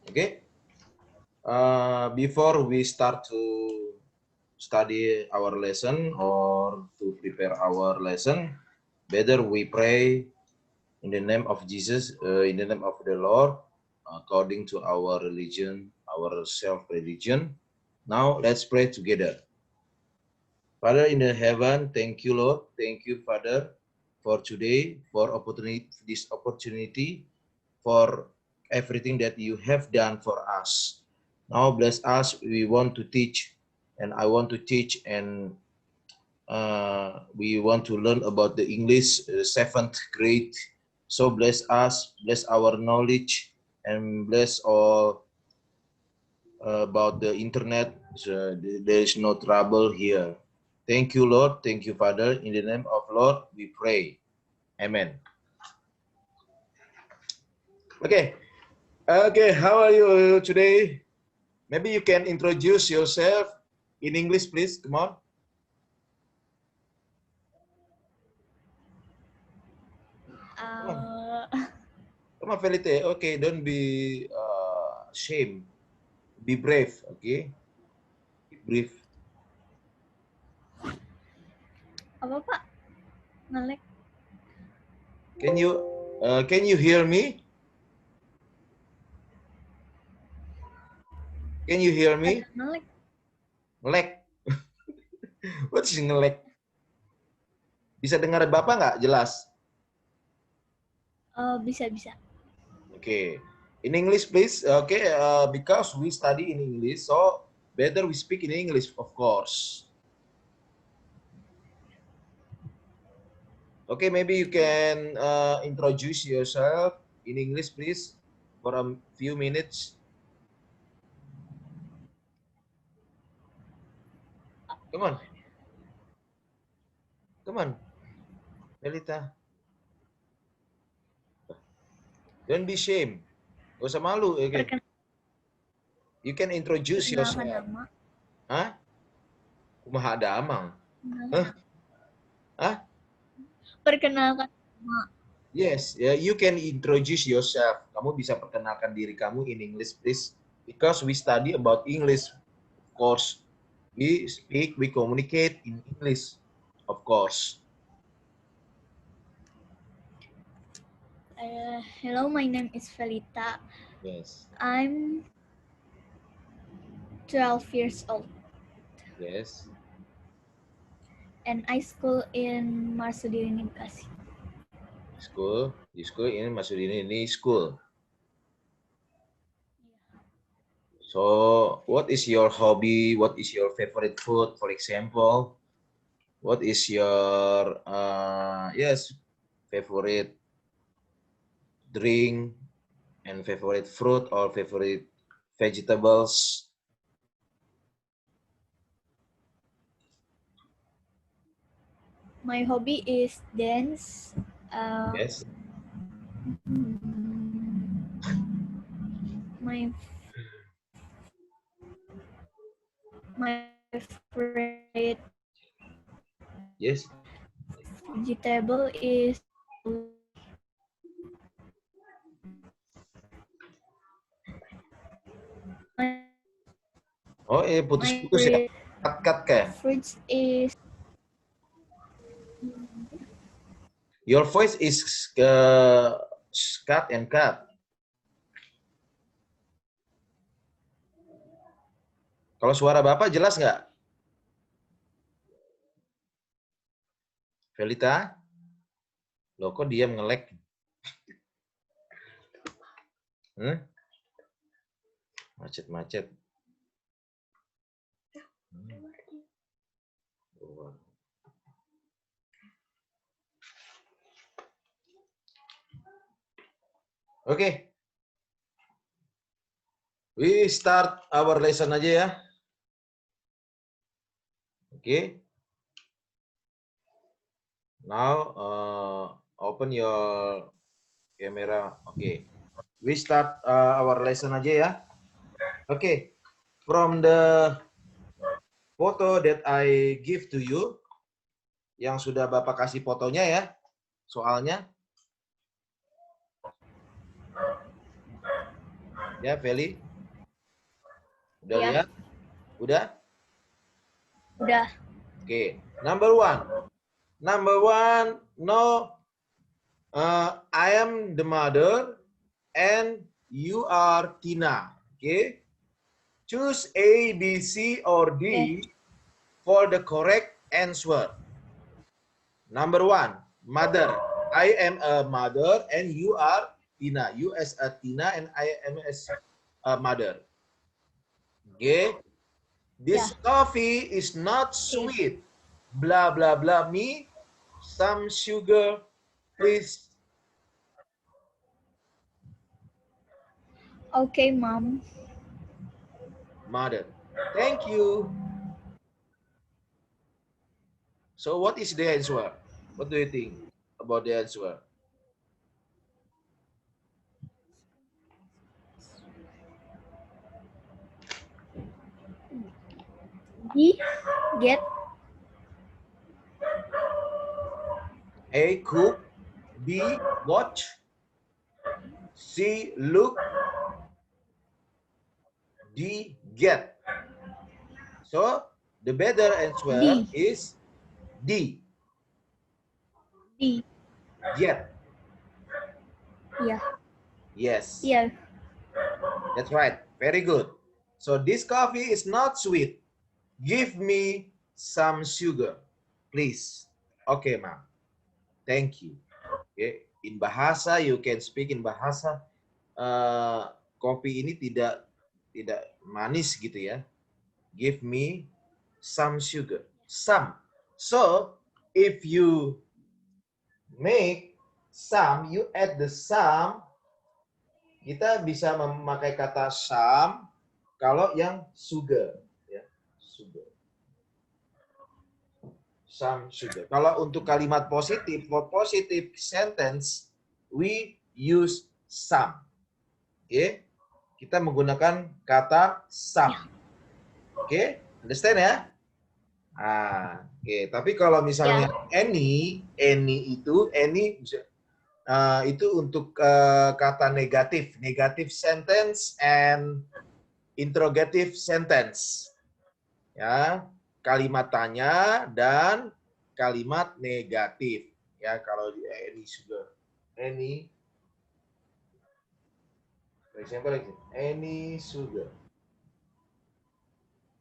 Okay. Before we start to study our lesson or to prepare our lesson, better we pray in the name of Jesus, in the name of the Lord, according to our religion, our self-religion. Now let's pray together. Father in the heaven, thank you, Lord. Thank you, Father, for today, for this opportunity, for everything that you have done for us. Now bless us. We want to teach, and I want to teach, and we want to learn about the English 7th grade. So bless us, bless our knowledge, and bless all about the internet. So there is no trouble here. Thank you, Lord. Thank you, Father. In the name of Lord, we pray. Amen. Okay. Okay, how are you today? Maybe you can introduce yourself in English, please. Come on. Come on, Felite. Okay, don't be ashamed. Be brave, okay? Be brave. Apa Pak? Ngelek. Can you hear me? Can you hear me? Ngelek. Ngelek. What is ngelek? Bisa dengar Bapak nggak jelas? Bisa. Okay. In English, please. Okay, because we study in English, so better we speak in English, of course. Okay, maybe you can introduce yourself in English, please, for a few minutes. Come on. Come on, Melita. Don't be shame. Gak usah malu. Okay. You can introduce yourself. Nama. Hah? Kumaha damang? Hah? Perkenalkan nama. Yes, you can introduce yourself. Kamu bisa perkenalkan diri kamu in English, please. Because we study about English, of course. We speak, we communicate in English, of course. Hello, my name is Felita. Yes. I'm 12 years old. Yes. And I school in Marsudini, Bekasi. School ini Marsudini ini school. So, what is your hobby? What is your favorite food? For example, what is your favorite drink and favorite fruit or favorite vegetables? My hobby is dance. Yes. My favorite Yes. vegetable is Oh, putus-putus ya. Cut kayak. Fruits is Your voice is cut and cut. Kalau suara Bapak jelas nggak? Felita? Loh, kok diam nge-lag? Macet-macet. Oke. We start our lesson aja ya. Oke. Now open your camera. Oke. We start our lesson aja ya. Oke. From the photo that I give to you, yang sudah Bapak kasih fotonya ya, soalnya. Ya, Feli? Udah Ya. lihat? Udah? Udah. Oke. Number one. Number one, no. I am the mother and you are Tina. Okay. Choose A, B, C, or D for the correct answer. Number one, mother. I am a mother and you are Tina. You as a Tina and I am as a mother. Okay. This coffee is not sweet. Blah, blah, blah. Me, some sugar, please. Okay, Mom. Mother. Thank you. So what is the answer? What do you think about the answer? D, get. A, cook. B, watch. C, look. D, get. So the better answer D. is D, D. get. Yeah. Yes, Yeah. that's right. Very good. So this coffee is not sweet. Give me some sugar, please. Okay, ma'am. Thank you. Okay. In bahasa, you can speak in bahasa. Kopi ini tidak manis gitu ya. Give me some sugar. Some. So if you make some, you add the some. Kita bisa memakai kata some kalau yang sugar, ya, sugar. Some sugar. Kalau untuk kalimat positif, for positive sentence, we use some. Oke, kita menggunakan kata some. Oke, understand ya? Oke. Tapi kalau misalnya any itu untuk kata negatif, negative sentence and interrogative sentence. Ya, kalimat tanya dan kalimat negatif. Ya, kalau di any sugar, any, for example, any sugar,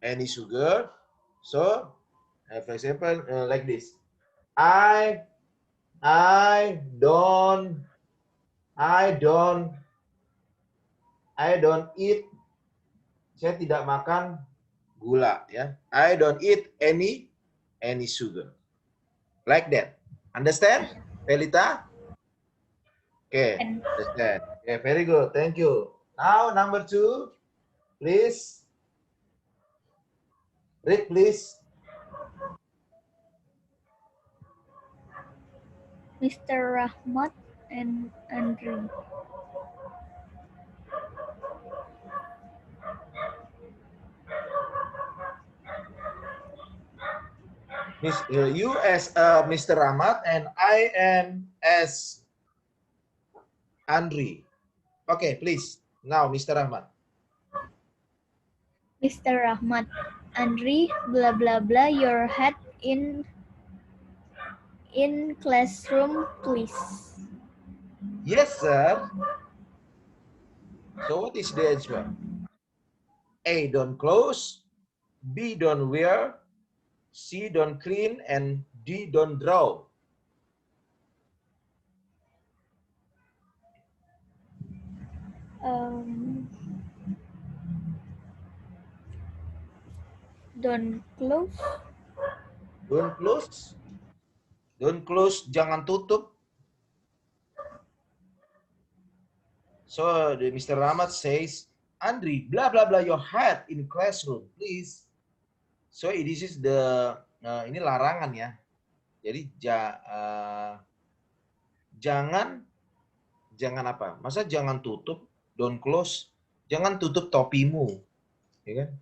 any sugar. So, for example, like this. I don't eat. Saya tidak makan gula, ya. I don't eat any sugar. Like that. Understand, Pelita? Okay, understand. Okay, very good. Thank you. Now, number 2, please. Read, please. Mr. Rahmat and Andrew. You as Mr. Rahmat and I am as Andri. Okay, please. Now, Mr. Rahmat. Mr. Rahmat, Andri, blah blah blah. Your head in classroom, please. Yes, sir. So what is the answer? A, don't close. B, don't wear. C, don't clean. And D, don't draw. Don't close. Don't close. Don't close, jangan tutup. So the Mr. Rahmat says, Andri, blah blah blah your head in classroom, please. So this is the ini larangan ya. Jadi jangan apa? Masa jangan tutup, don't close, jangan tutup topimu, ya kan?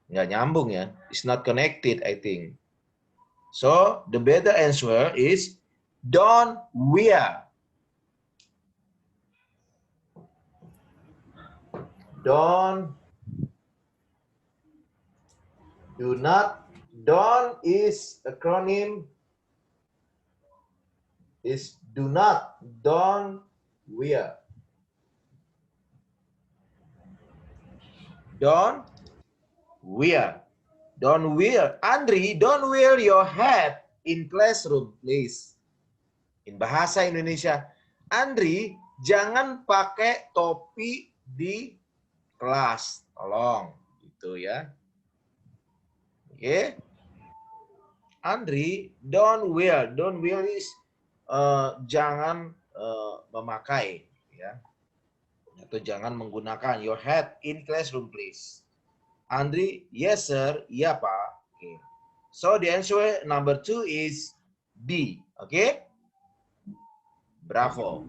Nggak nyambung ya. It's not connected, I think. So the better answer is don't wear. Don't. Do not. Don't is acronym. Is do not. Don't wear. Don't wear. Don't wear. Andri, don't wear your hat in classroom, please. In bahasa Indonesia, Andri, jangan pakai topi di kelas. Tolong, gitu ya. Oke. Andri, don't wear. Don't wear is jangan memakai, ya. Atau jangan menggunakan your hat in classroom, please. Andri, yes sir, iya Pak. Okay. So the answer number 2 is B. Okay? Bravo.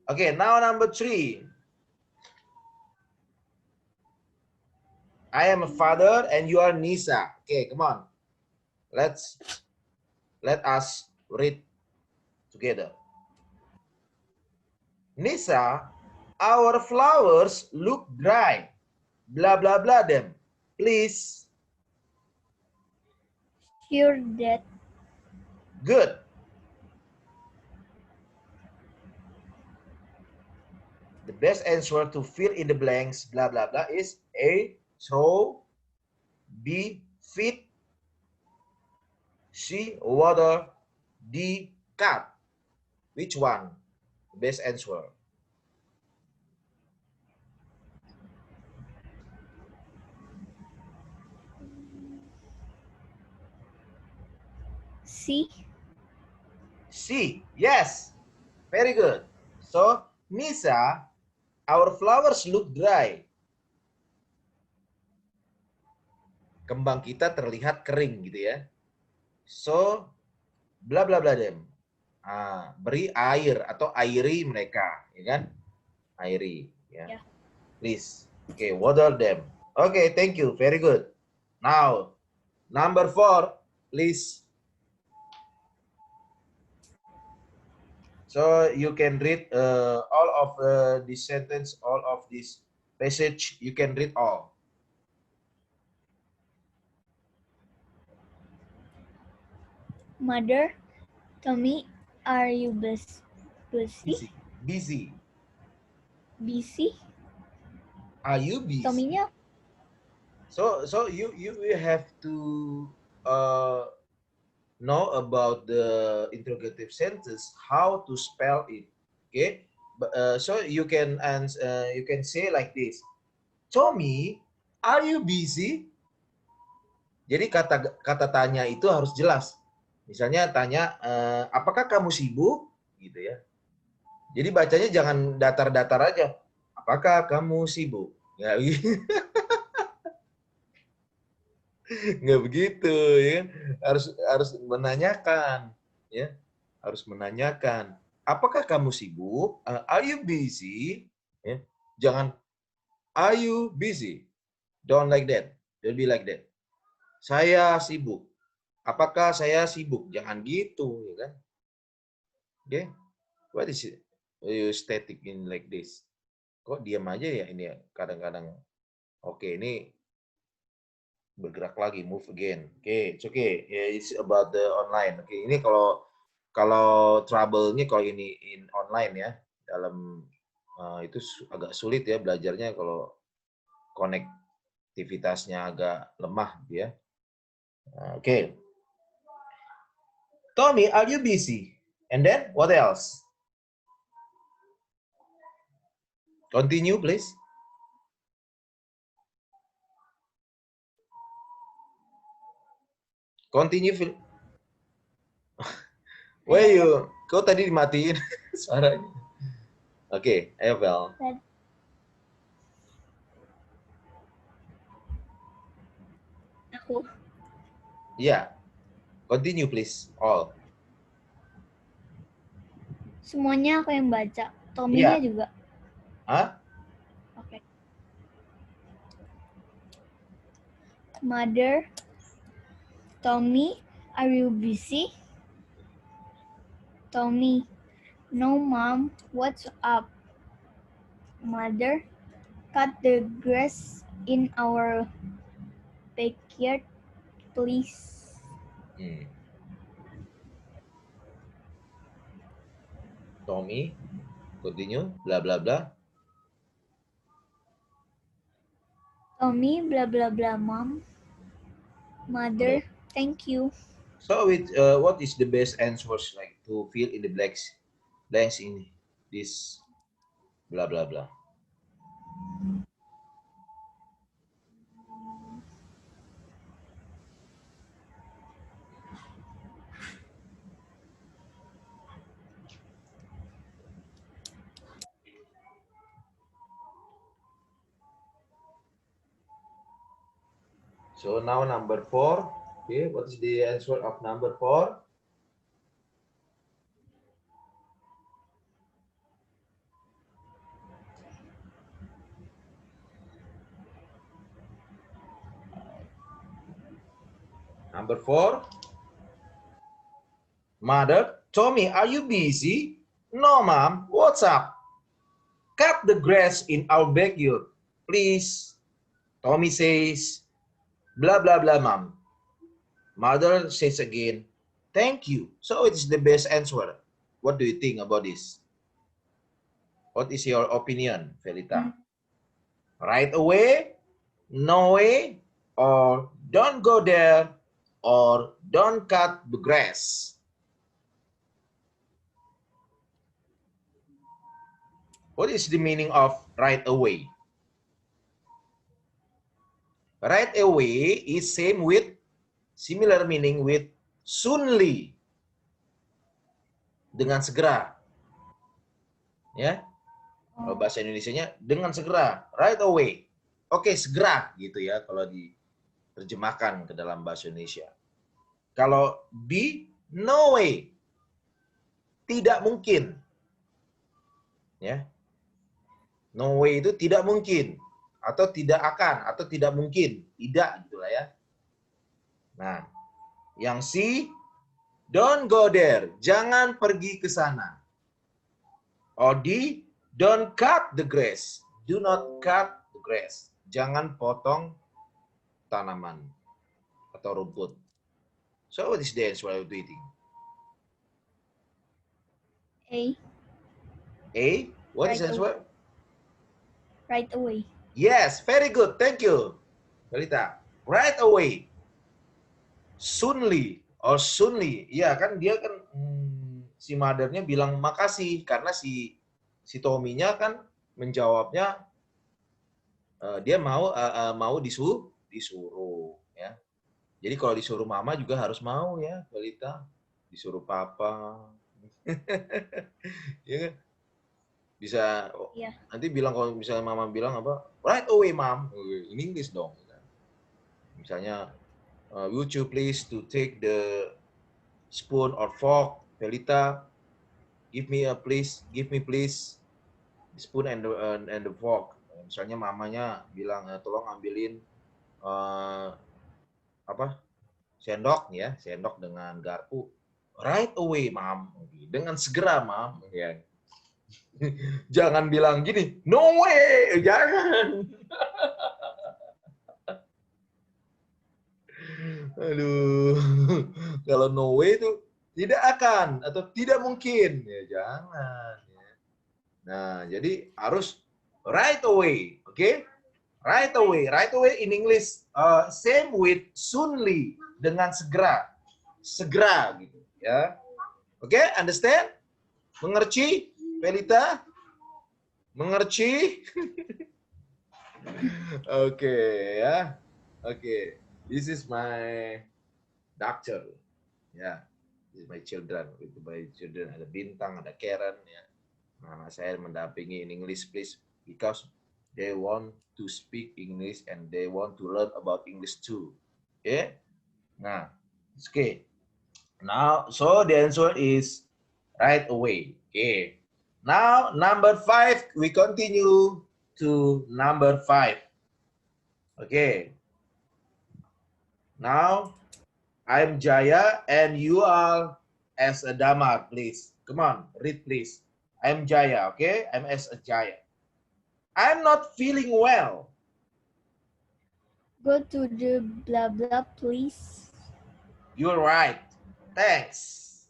Okay, now number 3. I am a father and you are Nisa. Okay, come on. Let us read together. Nisa, our flowers look dry. Blah blah blah them. Please. Sure that. Good. The best answer to fill in the blanks, blah, blah, blah, is A, throw, B, feed, C, water, D, cut. Which one? Best answer. C. C, yes. Very good. So, Nisa, our flowers look dry. Kembang kita terlihat kering gitu ya. So, bla bla bla them. Beri air atau airi mereka, ya kan? Airi, ya. Yeah. Please. Okay, water them. Okay, thank you. Very good. Now, number 4, please. So you can read all of this sentence, all of this passage. You can read all. Mother, Tommy, are you busy? Busy. Busy? Are you busy? Tommy-nya? So you have to know about the interrogative sentence, how to spell it. Okay, but so you can say like this. Tommy, are you busy? Jadi kata tanya itu harus jelas. Misalnya tanya, apakah kamu sibuk? Gitu ya. Jadi bacanya jangan datar-datar aja. Apakah kamu sibuk? Ya, nggak begitu, ya. Harus menanyakan, ya. Harus menanyakan. Apakah kamu sibuk? Are you busy? Ya. Jangan, are you busy? Don't like that. Don't be like that. Saya sibuk. Apakah saya sibuk? Jangan gitu, ya kan? Oke. Okay? What is it? You static in like this? Kok diam aja ya ini ya? Kadang-kadang. Oke, ini bergerak lagi, move again. Oke, it's okay. Yeah, it's about the online. Oke, ini kalau trouble-nya kalau ini in online ya, dalam itu agak sulit ya belajarnya kalau konektivitasnya agak lemah ya. Oke. Tommy, are you busy? And then what else? Continue, please. Continue. Where you? Kau tadi dimatiin suaranya. Oke, Evel. Aku. Yeah. Continue, please. All. Semuanya aku yang baca. Tommy-nya juga. Hah? Oke. Mother, Tommy, are you busy? Tommy, no mom, what's up? Mother, cut the grass in our backyard, please? Tommy, continue, blah, blah, blah. Tommy, blah blah blah, mom. Mother, thank you. So what is the best answers like to fill in the blanks in this blah, blah, blah? So now number 4. Okay, what is the answer of number 4? Number 4. Mother, Tommy, are you busy? No, mom. What's up? Cut the grass in our backyard, please. Tommy says, blah, blah, blah, mom. Mother says again, thank you. So it's the best answer. What do you think about this? What is your opinion, Felita? Right away, no way, or don't go there, or don't cut the grass? What is the meaning of right away? Right away is same with similar meaning with soonly. Dengan segera. Ya. Kalau bahasa Indonesianya dengan segera, right away. Oke, segera gitu ya kalau diterjemahkan ke dalam bahasa Indonesia. Kalau be, no way. Tidak mungkin. Ya. No way itu tidak mungkin atau tidak akan atau tidak mungkin, tidak gitulah ya. Nah, yang C, don't go there, jangan pergi ke sana. Or D, don't cut the grass, do not cut the grass, jangan potong tanaman atau rumput. So what is the answer? What do you think? A. A, what is the answer? Right away. Yes, very good, thank you, Belita. Right away. Soonly or soonly, ya kan dia kan si mothernya bilang makasih karena si Tommy-nya kan menjawabnya dia mau disuruh ya. Jadi kalau disuruh mama juga harus mau ya, Belita. Disuruh papa. Ya kan? Bisa nanti bilang kalau misalnya mama bilang apa? Right away, mom. In English dong. Misalnya would you please to take the spoon or fork, Felita? Give me please the spoon and the fork. Misalnya mamanya bilang tolong ambilin sendok ya, sendok dengan garpu. Right away, mom. Dengan segera, mom. Ya. Jangan bilang gini, no way, jangan. Aduh, kalau no way itu tidak akan atau tidak mungkin, ya jangan. Nah, jadi harus right away, oke? Okay? Right away in English same with soonly, dengan segera gitu, ya. Oke, okay? Understand? Mengerti, Felita? Mengerti? Oke, ya. Oke. This is my doctor. Ya. This is my children. Itu my children. Ada Bintang, ada Karen, ya. Nah, saya mendampingi in English, please, because they want to speak English and they want to learn about English too. Okay? Nah, okay. Now, so the answer is right away. Okay. Now, number 5, we continue to number 5. Okay. Now, I'm Jaya and you are as a Damar, please. Come on, read please. I'm Jaya, okay? I'm as a Jaya. I'm not feeling well. Go to the blah blah, please. You're right. Thanks.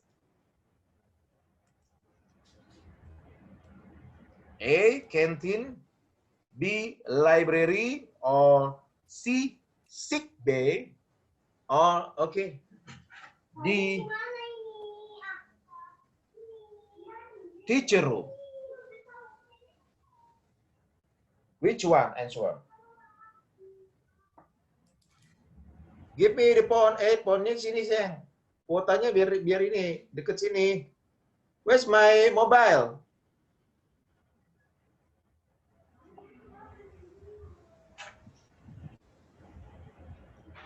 A, canteen. B, library. Or C, sick bay. Or, okay. D, teacher room. Which one? Answer. Give me the phone. Phone-nya sini, sayang. Kuotanya biar ini, deket sini. Where's my mobile?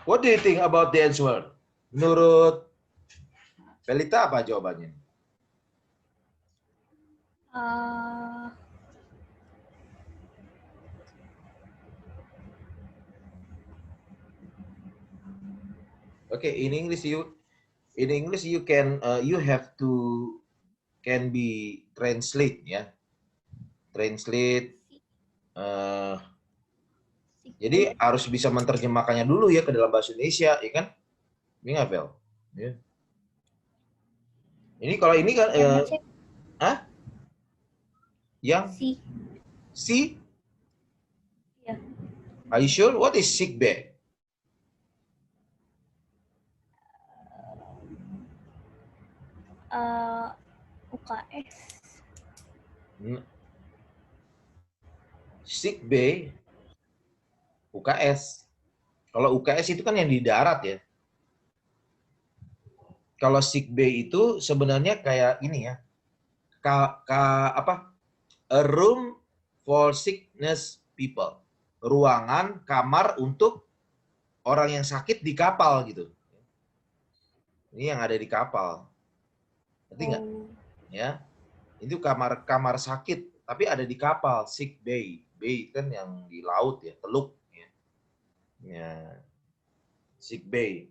What do you think about the answer? Menurut Felita apa jawabannya? Okay, in English you can you have to can be translate ya. Translate jadi harus bisa menerjemahkannya dulu ya ke dalam bahasa Indonesia, ya kan? Ini nggak, Vel? Ya. Ini kalau ini kan yang C. C? Yeah. Are you sure? What is sick bay? UKS. Sick bay, UKS. Kalau UKS itu kan yang di darat ya. Kalau sick bay itu sebenarnya kayak ini ya. A room for sickness people. Ruangan, kamar untuk orang yang sakit di kapal gitu. Ini yang ada di kapal. Ngerti nggak? Ya. Itu kamar sakit, tapi ada di kapal, sick bay. Bay kan yang di laut ya, teluk ya. Ya. Sick bay.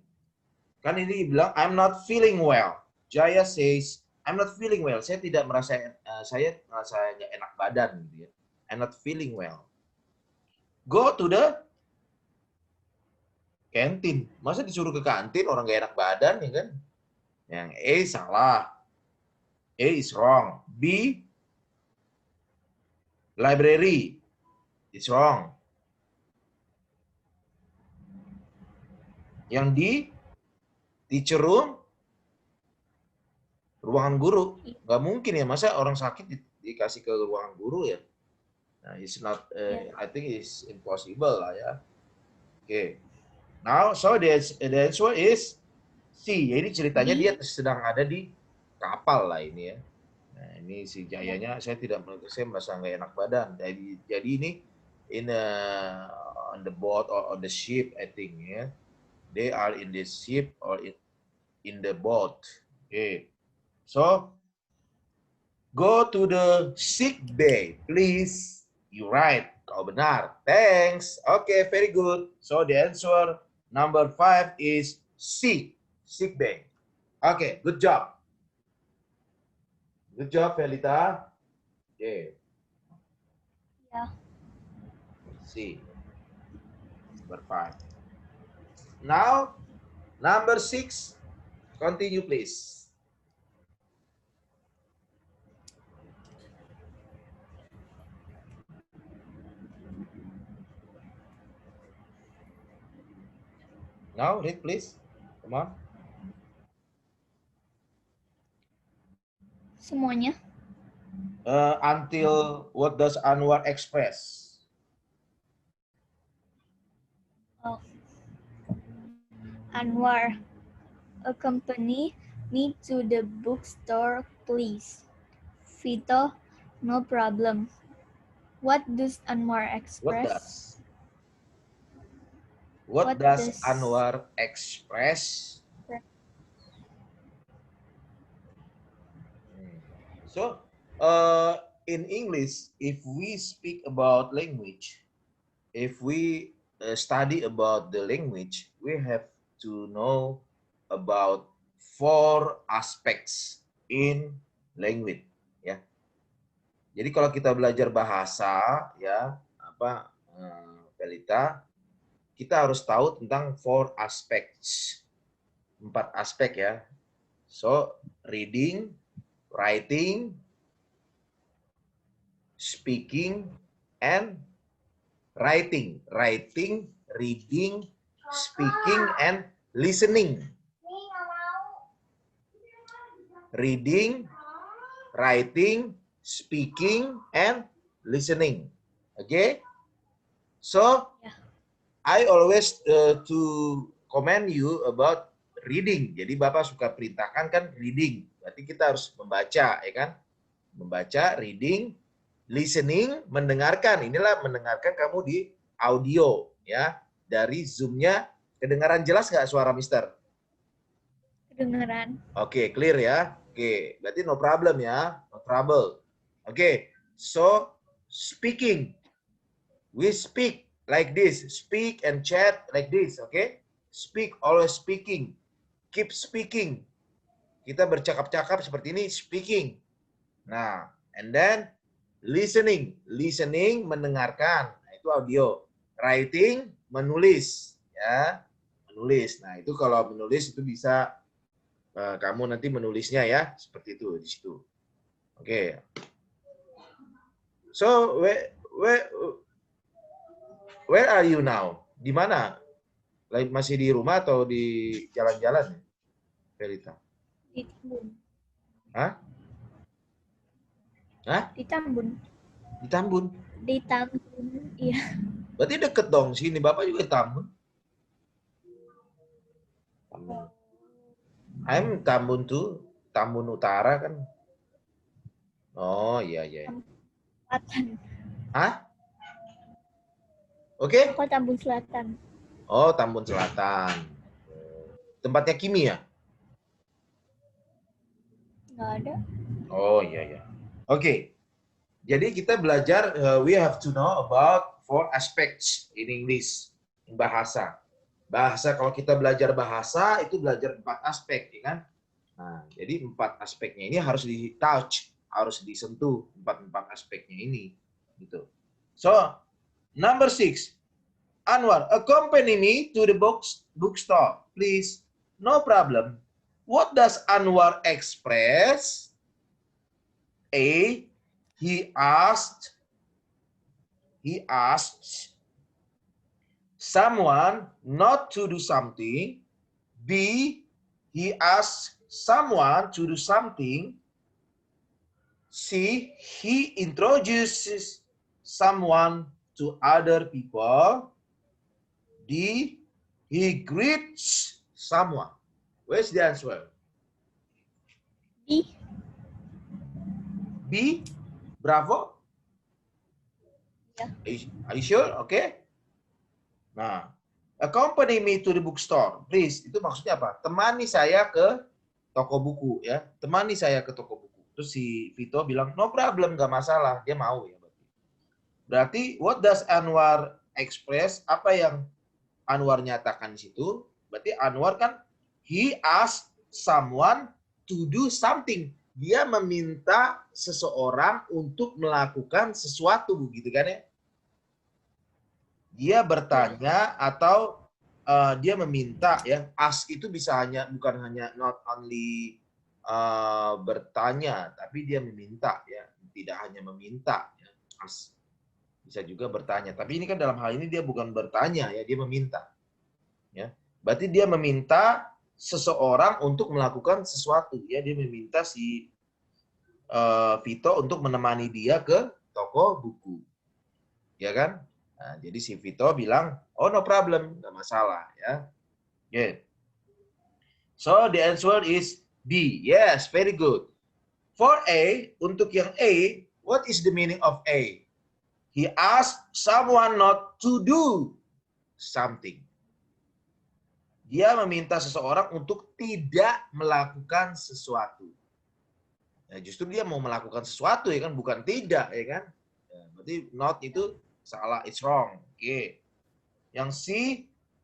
Kan ini bilang I'm not feeling well. Jaya says I'm not feeling well. Saya tidak merasa saya merasa nggak enak badan gitu ya. I'm not feeling well. Go to the canteen. Masa disuruh ke kantin orang nggak enak badan ya kan? Yang A salah. A is wrong. B, library. It's wrong. Yang D, teacher room. Ruangan guru. Nggak mungkin ya, masa orang sakit dikasih ke ruangan guru ya? Nah, it's not, I think it's impossible lah ya. Okay. Now, so the answer is C. Jadi ceritanya dia sedang ada di kapal lah ini ya. Nah, ini si Jayanya saya merasa nggak enak badan. Jadi ini on the boat or on the ship I think ya. They are in the ship or in the boat. Okay. So go to the sick bay, please. You right. Kau benar. Thanks. Okay, very good. So the answer number 5 is C. Sick bay. Okay, good job. Good job, Felita. Okay. Yeah. C. Number 5. Now, number 6. Continue, please. Now, read, please. Come on. Semuanya. Until what does Anwar express? Anwar, accompany me to the bookstore, please. Vito, no problem. What does Anwar express? What does Anwar express? So, in English, if we speak about language, if we study about the language, we have to know about 4 aspects in language. Yeah. Jadi kalau kita belajar bahasa, ya, Pelita, kita harus tahu tentang 4 aspects. 4 aspek ya. So, reading, writing, speaking, and writing. Writing, reading, speaking, and listening. Reading, writing, speaking, and listening. Okay? So, I always to commend you about reading. Jadi Bapak suka perintahkan kan reading. Berarti kita harus membaca, ya kan? Membaca, reading, listening, mendengarkan. Inilah mendengarkan kamu di audio, ya. Dari Zoom-nya, kedengaran jelas nggak suara Mister? Kedengeran. Oke, clear ya. Oke, berarti no problem ya, no trouble. Oke, so speaking. We speak like this. Speak and chat like this, okay? Speak, always speaking. Keep speaking. Kita bercakap-cakap seperti ini, speaking. Nah, and then listening. Listening, mendengarkan. Nah, itu audio. Writing, menulis. Ya, menulis. Nah, itu kalau menulis itu bisa kamu nanti menulisnya ya, seperti itu di situ. Oke. So, where are you now? Di mana? Masih di rumah atau di jalan-jalan, Felita? Di Tambun. Hah? Hah? Di Tambun. Di Tambun? Di Tambun, iya. Berarti deket dong sini. Bapak juga di Tambun. Tambun. I'm Tambun tuh. Tambun Utara kan. Oh, iya. Selatan. Hah? Oke? Aku Tambun Selatan. Oh, Tambun Selatan. Tempatnya Kimi ya? Nggak ada. Oh, iya. Oke. Jadi kita belajar, we have to know about 4 aspects in English. Bahasa. Bahasa, kalau kita belajar bahasa, itu belajar 4 aspek, ya kan? Nah, jadi 4 aspeknya ini harus di-touch, harus disentuh 4 aspeknya ini. Gitu. So, number 6. Anwar, accompany me to the bookstore, please. No problem. What does Anwar express? A, he asked someone not to do something. B, he asked someone to do something. C, he introduces someone to other people. D, he greets someone. Where's the answer? B. B, bravo. Ya. Are you sure? Okay. Nah, accompany me to the bookstore, please. Itu maksudnya apa? Temani saya ke toko buku, ya. Temani saya ke toko buku. Terus si Vito bilang, no problem, nggak masalah. Dia mau ya. Berarti, what does Anwar express? Apa yang Anwar nyatakan di situ? Berarti Anwar kan, he asked someone to do something. Dia meminta seseorang untuk melakukan sesuatu, gitu kan ya? Dia bertanya atau dia meminta, ya. Ask itu bisa bukan hanya not only bertanya, tapi dia meminta, ya. Tidak hanya meminta, ya. Ask. Bisa juga bertanya. Tapi ini kan dalam hal ini dia bukan bertanya, ya, dia meminta. Ya. Berarti dia meminta seseorang untuk melakukan sesuatu, ya. Dia meminta si Vito untuk menemani dia ke toko buku. Ya kan? Nah, jadi si Vito bilang, oh no problem, nggak masalah, ya. Yeah. So the answer is B. Yes, very good. For A, untuk yang A, what is the meaning of A? He asked someone not to do something. Dia meminta seseorang untuk tidak melakukan sesuatu. Ya, justru dia mau melakukan sesuatu, ya kan, bukan tidak, ya kan. Ya, berarti not itu salah, it's wrong. Oke. Yang C,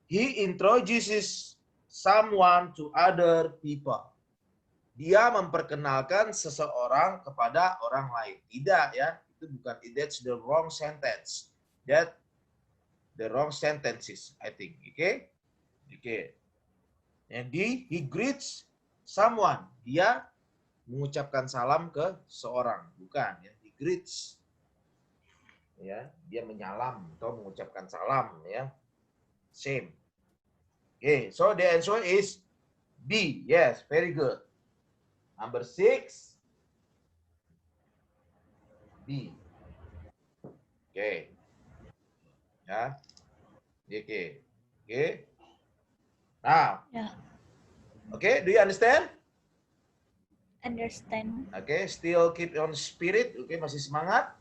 he introduces someone to other people. dia memperkenalkan seseorang kepada orang lain. Tidak ya, itu bukan. That's the wrong sentence. That the wrong sentences, I think. Okay? Okay. And he greets someone. Dia mengucapkan salam ke seorang, bukan ya. He greets. Ya, dia menyalam atau mengucapkan salam ya. Same. Okay, so the answer is B. Yes, very good. Number 6. B. Okay. Ya. Okay. Okay. Now. Yeah. Okay, do you understand? Understand. Okay, still keep on spirit. Okay, masih semangat?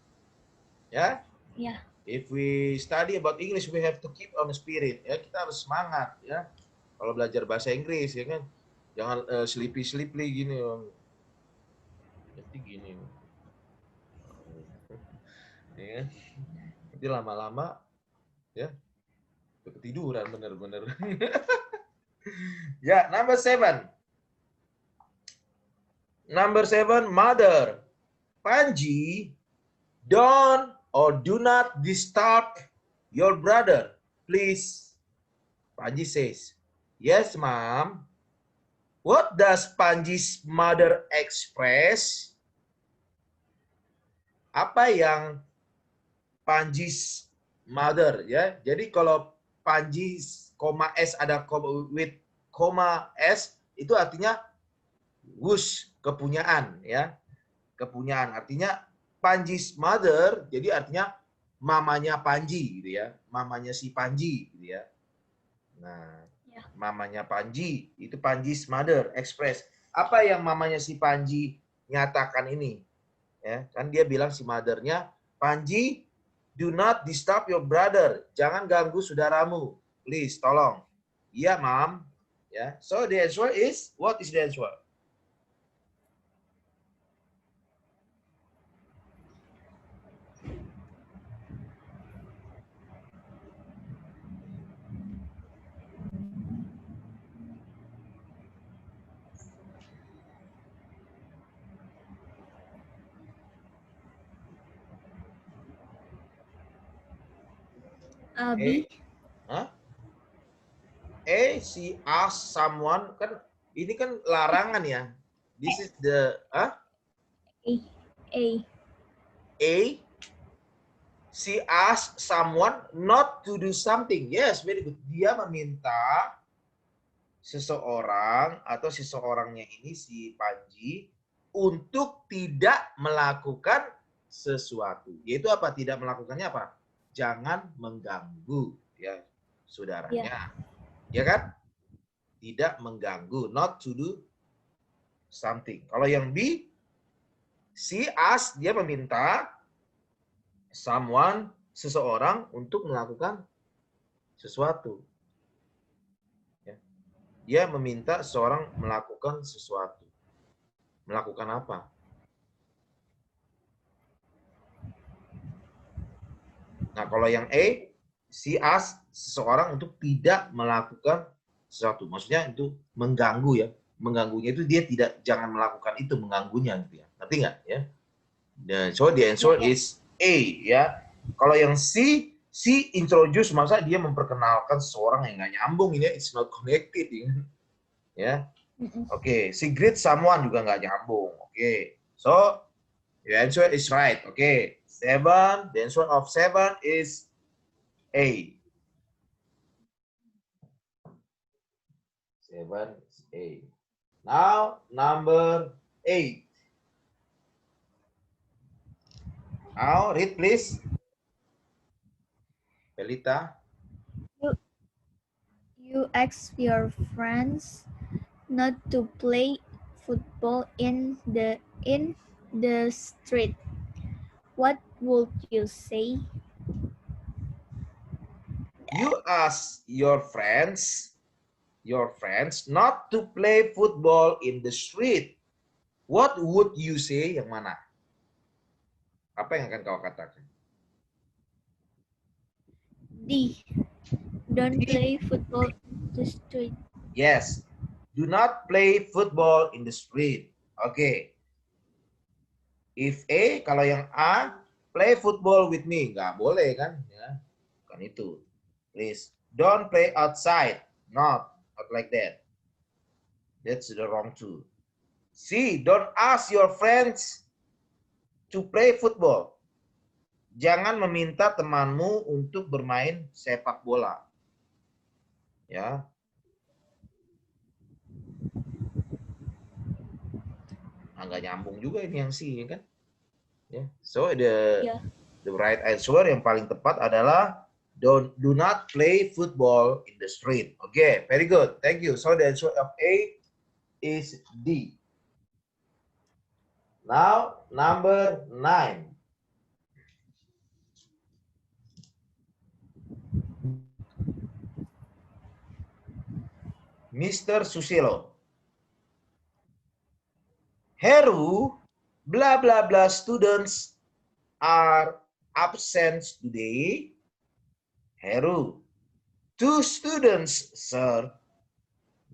Ya. Yeah. If we study about English, we have to keep on spirit. Ya, kita harus semangat ya. Kalau belajar bahasa Inggris ya kan, jangan sleepy gini. Jadi gini. Ya. Nanti lama-lama ya ketiduran bener-bener. Ya, number 7. Number 7, mother. Panji, don't or do not disturb your brother, please. Panji says, yes, mom. What does Panji's mother express? Apa yang Panji's mother ya? Jadi kalau Panji, S ada with koma S itu artinya whose, kepunyaan ya. Kepunyaan artinya Panji's mother, jadi artinya mamanya Panji gitu ya. Mamanya si Panji gitu ya. Nah, ya. Mamanya Panji itu Panji's mother express. Apa yang mamanya si Panji nyatakan ini? Ya, kan dia bilang si mothernya, Panji, do not disturb your brother. Jangan ganggu saudaramu. Please, tolong. Iya, Mom. Ya. So the answer is, what is the answer? B. Hah? She asked someone, kan ini kan larangan ya. This is the A. She asked someone not to do something. Yes, very good. Dia meminta seseorang atau seseorangnya ini si Panji untuk tidak melakukan sesuatu. Yaitu apa? Tidak melakukannya apa? Jangan mengganggu ya saudaranya. Ya kan? Tidak mengganggu, not to do something. Kalau yang B, she asked, dia meminta someone, seseorang untuk melakukan sesuatu. Ya. Dia meminta seseorang melakukan sesuatu. Melakukan apa? Nah, kalau yang A, she asked seseorang untuk tidak melakukan sesuatu. Maksudnya itu mengganggu ya. Mengganggunya itu dia tidak, jangan melakukan itu, mengganggunya gitu ya. Ngerti nggak ya? So the answer is A ya. Kalau yang C introduce, masa dia memperkenalkan seseorang yang nggak nyambung ini, it's not connected ya. Oke, she greet someone juga nggak nyambung. Oke, so the answer is right. Oke, 7. The answer of 7 is A. 7 is A. Now number 8. Now read please. Pelita. You ask your friends not to play football in the street. What would you say? You ask your friends not to play football in the street. What would you say? Yang mana? Apa yang akan kau katakan? D. Don't play football in the street. Yes. Do not play football in the street. Oke. If A, kalau yang A, play football with me. Nggak boleh kan? Ya, kan itu. Please, don't play outside. Not like that. That's the wrong too. C, don't ask your friends to play football. Jangan meminta temanmu untuk bermain sepak bola. Ya. Nggak nyambung juga ini yang C, kan? Ya. So the right answer yang paling tepat adalah do not play football in the street. Okay, very good. Thank you. So the answer of A is D. Now, number 9. Mr. Susilo. Heru, blah, blah, blah, students are absent today. Heru, 2 students, sir.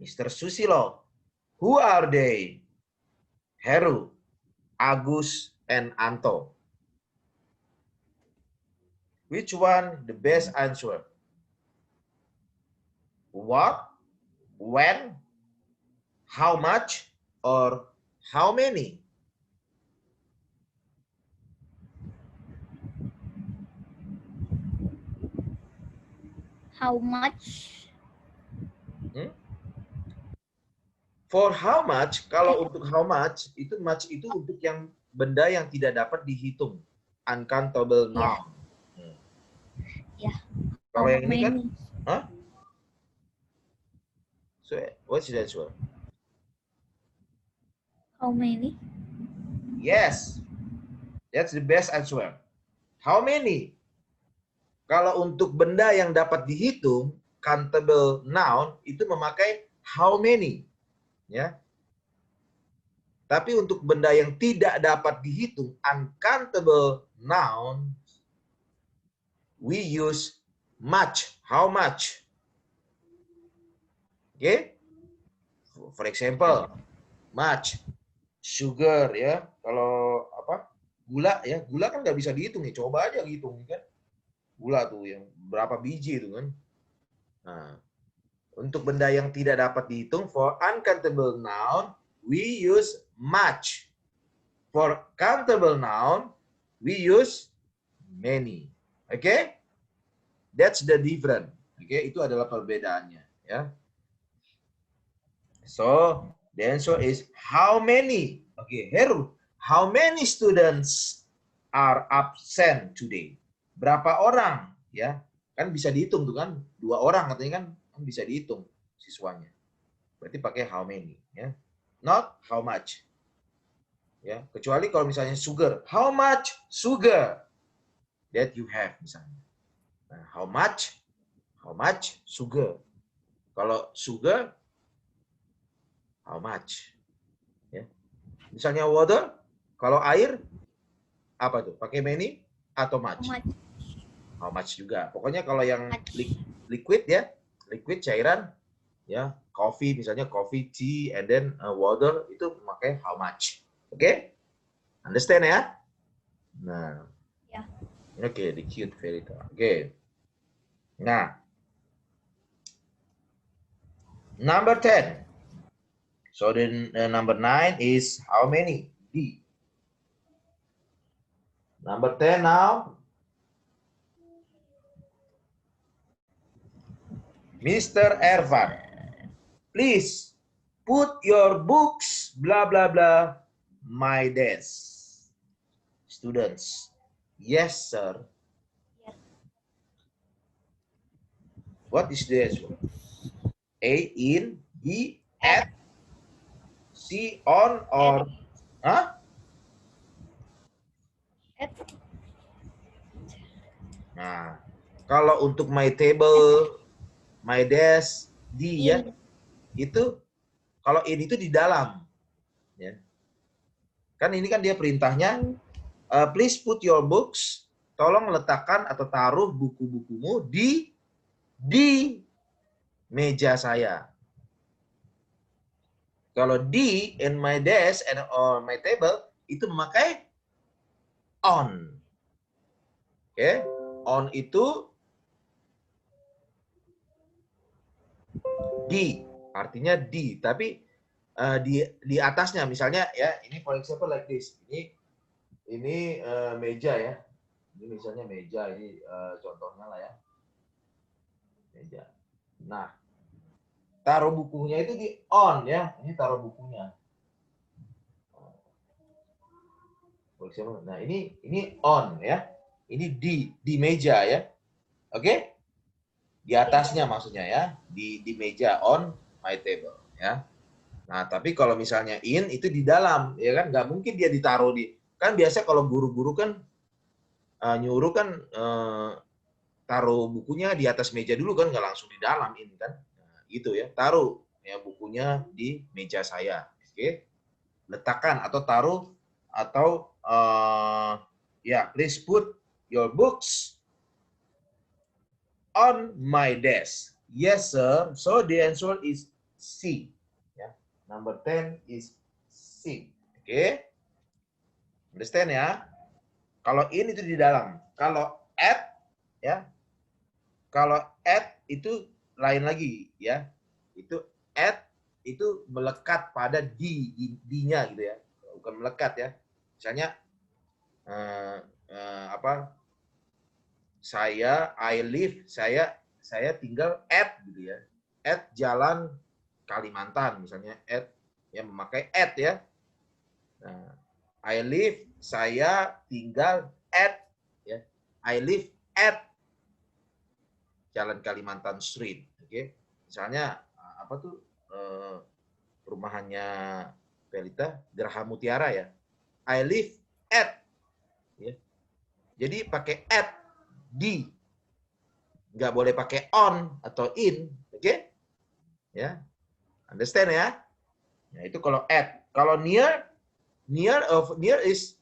Mr. Susilo, who are they? Heru, Agus, and Anto. Which one the best answer? What, when, how much, or how many? How much? For how much, kalau untuk how much itu untuk yang benda yang tidak dapat dihitung, uncountable noun. Yeah. Kalau yang ini kan, huh? So what's the answer? How many? Yes, that's the best answer. How many? Kalau untuk benda yang dapat dihitung, countable noun itu memakai how many. Ya. Tapi untuk benda yang tidak dapat dihitung, uncountable noun, we use much. How much? Okay? For example, much, sugar, ya. Kalau apa? Gula, ya. Gula kan nggak bisa dihitung ya. Coba aja hitung, kan? Gula tuh yang berapa biji itu kan. Nah, untuk benda yang tidak dapat dihitung, for uncountable noun, we use much. For countable noun, we use many. Oke? Okay? That's the difference. Oke, okay? Itu adalah perbedaannya. Ya. So, the answer is how many? Oke, okay. Heru, how many students are absent today? Berapa orang? Ya, kan bisa dihitung tuh kan? 2 orang katanya kan bisa dihitung siswanya. Berarti pakai how many, ya. Not how much. Ya, kecuali kalau misalnya sugar. How much sugar that you have misalnya. Nah, how much sugar. Kalau sugar, how much. Ya. Misalnya water, kalau air apa tuh? Pakai many atau much? How much juga. Pokoknya kalau yang liquid ya, liquid cairan, ya, coffee misalnya coffee, tea, and then water itu memakai how much. Oke? Okay? Understand ya? Nah. Ya. Oke, the cute fairy tale. Oke. Nah. Number 10. So the number 9 is how many? D. Number 10 now. Mr. Ervan, please put your books, blah, blah, blah, my desk. Students, yes, sir. Yes. What is the answer? A, in, B, at, C, on, or, huh? At. Nah, kalau untuk my table, my desk, D ya, itu kalau in itu di dalam, ya. Kan ini kan dia perintahnya, please put your books, tolong letakkan atau taruh buku-bukumu di meja saya. Kalau D in my desk and on my table itu memakai on. Oke, on itu D, artinya D, tapi di atasnya misalnya ya, ini for example like this. Ini meja ya. Ini misalnya meja, ini contohnya lah ya. Meja. Nah, taruh bukunya itu di on ya. Ini taruh bukunya. For example, nah ini on ya. Ini di meja ya. Oke? Di atasnya maksudnya ya. Di meja on my table ya. Nah, tapi kalau misalnya in itu di dalam, ya kan? Nggak mungkin dia ditaruh di, kan biasa kalau guru-guru kan nyuruh kan taruh bukunya di atas meja dulu kan, nggak langsung di dalam ini kan. Nah, gitu ya, taruh ya bukunya di meja saya. Oke, letakkan atau taruh atau ya, please put your books on my desk. Yes, sir. So the answer is C. Number 10 is C. Oke. Understand ya? Kalau in itu di dalam. Kalau at ya. Kalau at itu lain lagi ya. Itu at itu melekat pada D-nya gitu ya. Bukan melekat ya. Misalnya apa? I live, saya tinggal at gitu ya. At Jalan Kalimantan misalnya, at yang memakai at ya. Nah, I live, saya tinggal at ya. I live at Jalan Kalimantan Street. Oke. Misalnya apa tuh perumahannya Pelita, Geraha Mutiara ya. I live at ya. Jadi pakai at di. Nggak boleh pakai on atau in, oke? Ya. Understand ya? Nah, itu kalau at. Kalau near is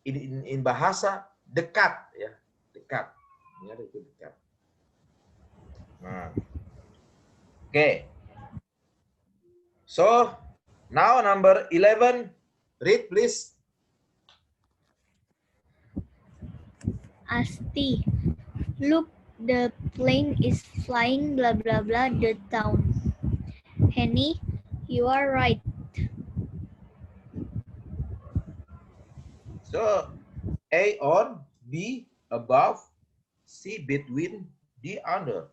in bahasa dekat ya, dekat. Near itu dekat. Nah. Oke. So, now number 11, read please. Asti, look, the plane is flying blah blah blah the town. Henny, you are right. So, A on, B above, C between, D under.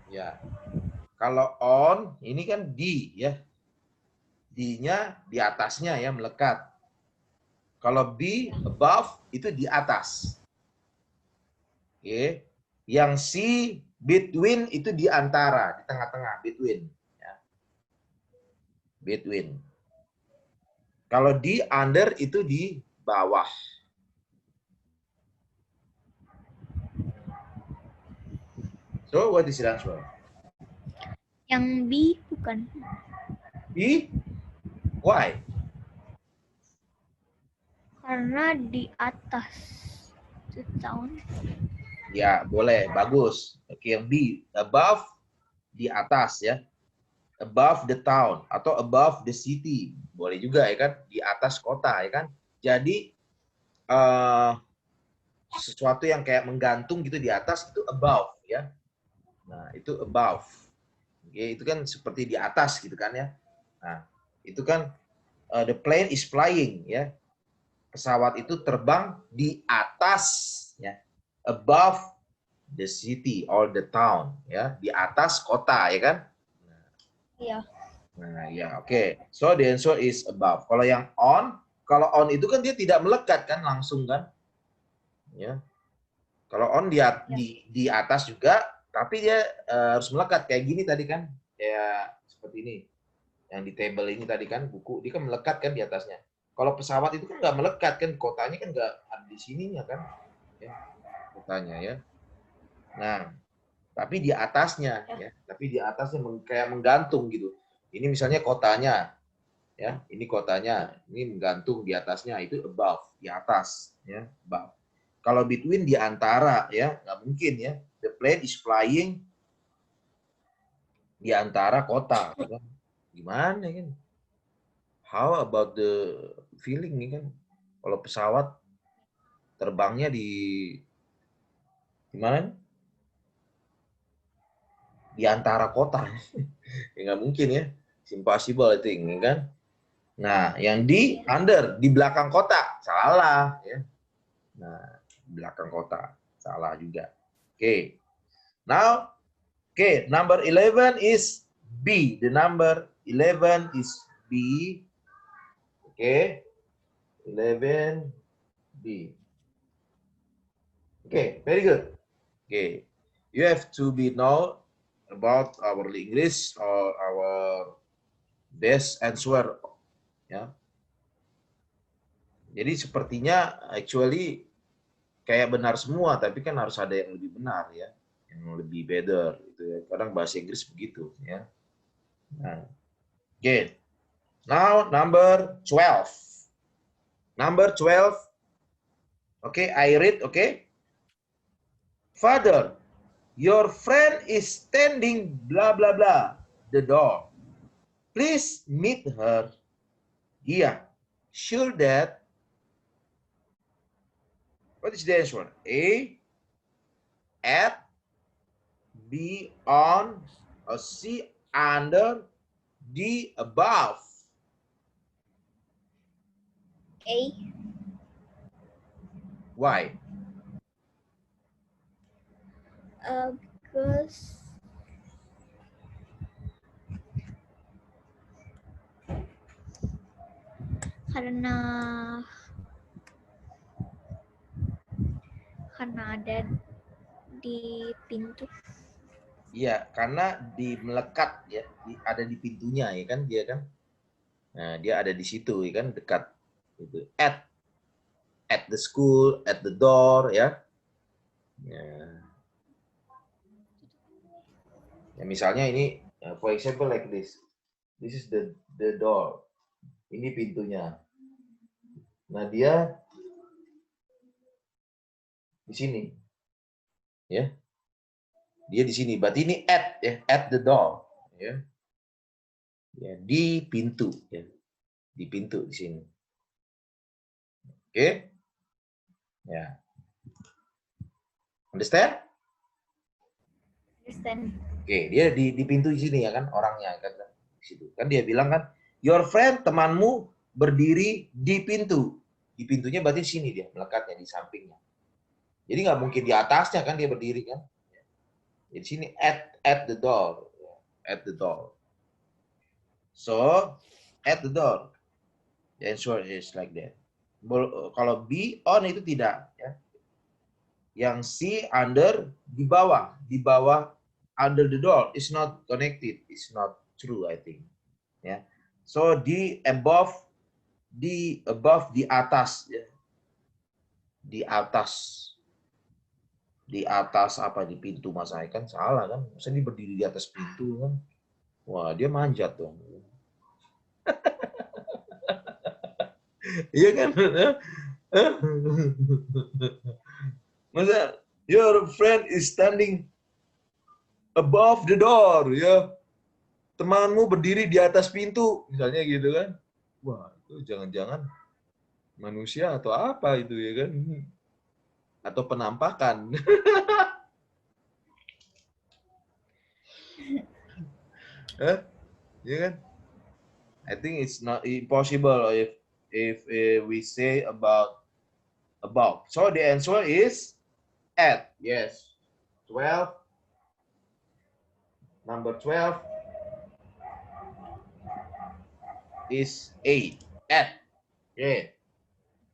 Ya. Kalau on, ini kan D ya. D-nya di atasnya ya, melekat. Kalau B above itu di atas. Oke. Yang C between itu di antara, di tengah-tengah, between ya. Between. Kalau D under itu di bawah. So what is the answer? Yang B bukan. B? Why? Karena di atas the town. Ya, boleh. Bagus. Oke, yang B. Above, di atas ya. Above the town. Atau above the city. Boleh juga ya kan. Di atas kota ya kan. Jadi, sesuatu yang kayak menggantung gitu di atas itu above ya. Nah, itu above. Oke, itu kan seperti di atas gitu kan ya. Nah, itu kan the plane is flying ya. Pesawat itu terbang di atas ya. Above the city or the town ya, di atas kota ya kan. Iya. Nah, ya oke. So the answer is above. Kalau yang on, kalau on itu kan dia tidak melekat kan langsung kan. Ya. Kalau on dia di atas juga, tapi dia harus melekat kayak gini tadi kan. Kayak seperti ini. Yang di table ini tadi kan buku, dia kan melekat kan di atasnya. Kalau pesawat itu kan nggak melekat kan, kotanya kan nggak ada di sininya kan. Ya, kotanya ya. Nah, Tapi di atasnya, ya. Tapi di atasnya kayak menggantung gitu. Ini misalnya kotanya, ya. Ini kotanya, ini menggantung di atasnya, itu above, di atas, ya, above. Kalau between di antara, ya, nggak mungkin ya. The plane is flying di antara kota, ya. Gimana kan? How about the feeling nih kan? Kalau pesawat terbangnya di mana? Di antara kota. Ya nggak mungkin ya. It's impossible I think, ya kan? Nah, yang di under, di belakang kota, salah ya. Nah, di belakang kota, salah juga. Oke. Now, number 11 is B. The number 11 is B. Oke. 11 B. Oke, very good. Oke. You have to be know about our English or our best answer, ya. Jadi sepertinya actually kayak benar semua, tapi kan harus ada yang lebih benar ya, yang lebih better gitu ya. Kadang bahasa Inggris begitu ya. Nah, okay. Now number 12. Number 12. Okay, I read, okay. Father, your friend is standing blah blah blah the door. Please meet her. Yeah, sure that. What is the answer? A, at, B, on, or C, under, D, above. A. Why? Because karena ada di pintu. Iya, karena melekat ya, ada di pintunya ya kan dia kan. Nah, dia ada di situ ya kan, dekat itu. At the school, at the door ya. Ya misalnya ini for example like this. This is the door. Ini pintunya. Nah, dia di sini. Ya. Dia di sini. Berarti ini at ya, at the door ya. Ya, di pintu ya. Di pintu di sini. Oke? Ya. Understand? Understand. Oke, dia di pintu di sini ya kan orangnya kan di situ. Kan dia bilang kan, your friend, temanmu berdiri di pintu. Di pintunya berarti di sini dia melekatnya di sampingnya. Jadi nggak mungkin di atasnya kan dia berdiri kan. Di sini at the door. At the door. So, at the door. The answer is like that. Kalau B on itu tidak ya. Yang C under di bawah under the door is not connected, it's not true I think. Ya. So di above di atas ya. Di atas apa di pintu Mas Ai kan salah kan. Masa dia berdiri di atas pintu kan. Wah, dia manjat dong. Iya kan? Masa your friend is standing above the door ya. Temanmu berdiri di atas pintu misalnya gitu kan. Wah, itu jangan-jangan manusia atau apa itu ya kan? Atau penampakan. Ya kan? I think it's not impossible if we say about. So the answer is at. Yes. 12. Number 12 is A. At. Yeah.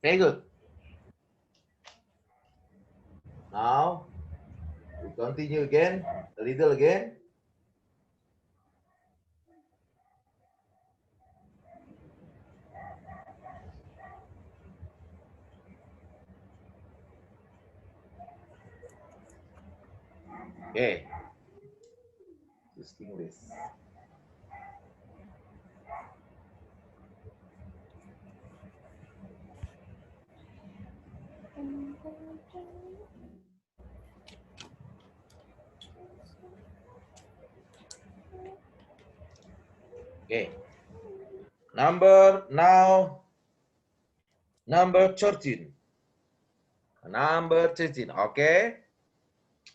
Very good. Now we continue again, a little again. Okay. English. Okay. Number 13. Number 13. Okay.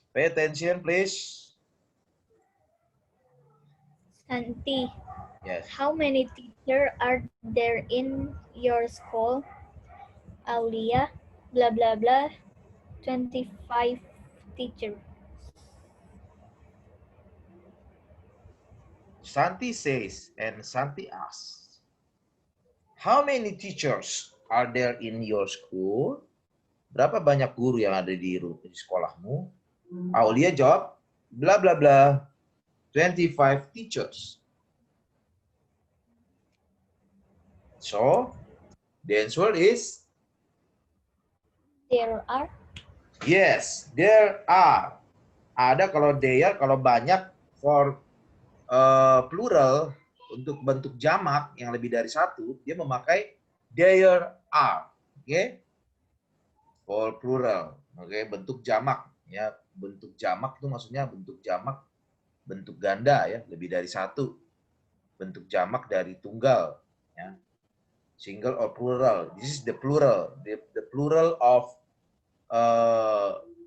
Pay attention, please. Santi, Yes. how many teachers are there in your school? Aulia, blah blah blah, 25 teachers. Santi says and Santi asks, how many teachers are there in your school? Berapa banyak guru yang ada di sekolahmu? Aulia jawab, bla bla bla, 25 teachers. So, the answer is? There are? Yes, there are. Ada kalau there, kalau banyak for plural, untuk bentuk jamak yang lebih dari satu, dia memakai there are. Oke? Okay? For plural. Oke, okay? Bentuk jamak. Ya, bentuk jamak itu maksudnya bentuk jamak, bentuk ganda ya, lebih dari satu. Bentuk jamak dari tunggal. Ya. Single or plural. This is the plural. The plural of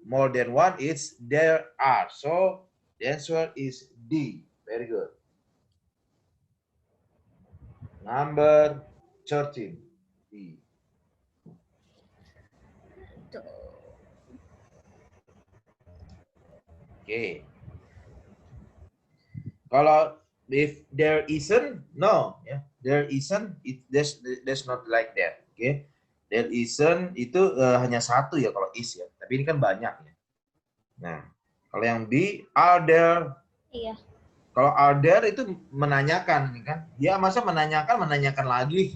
more than one is there are. So the answer is D. Very good. Number 13. D. Okay. Kalau if there isn't, no, ya, there isn't, there's not like that. Okay, there isn't itu hanya satu ya kalau is ya, tapi ini kan banyak ya. Nah, kalau yang B, are there? Iya. Kalau are there itu menanyakan, kan? Dia masa menanyakan lagi.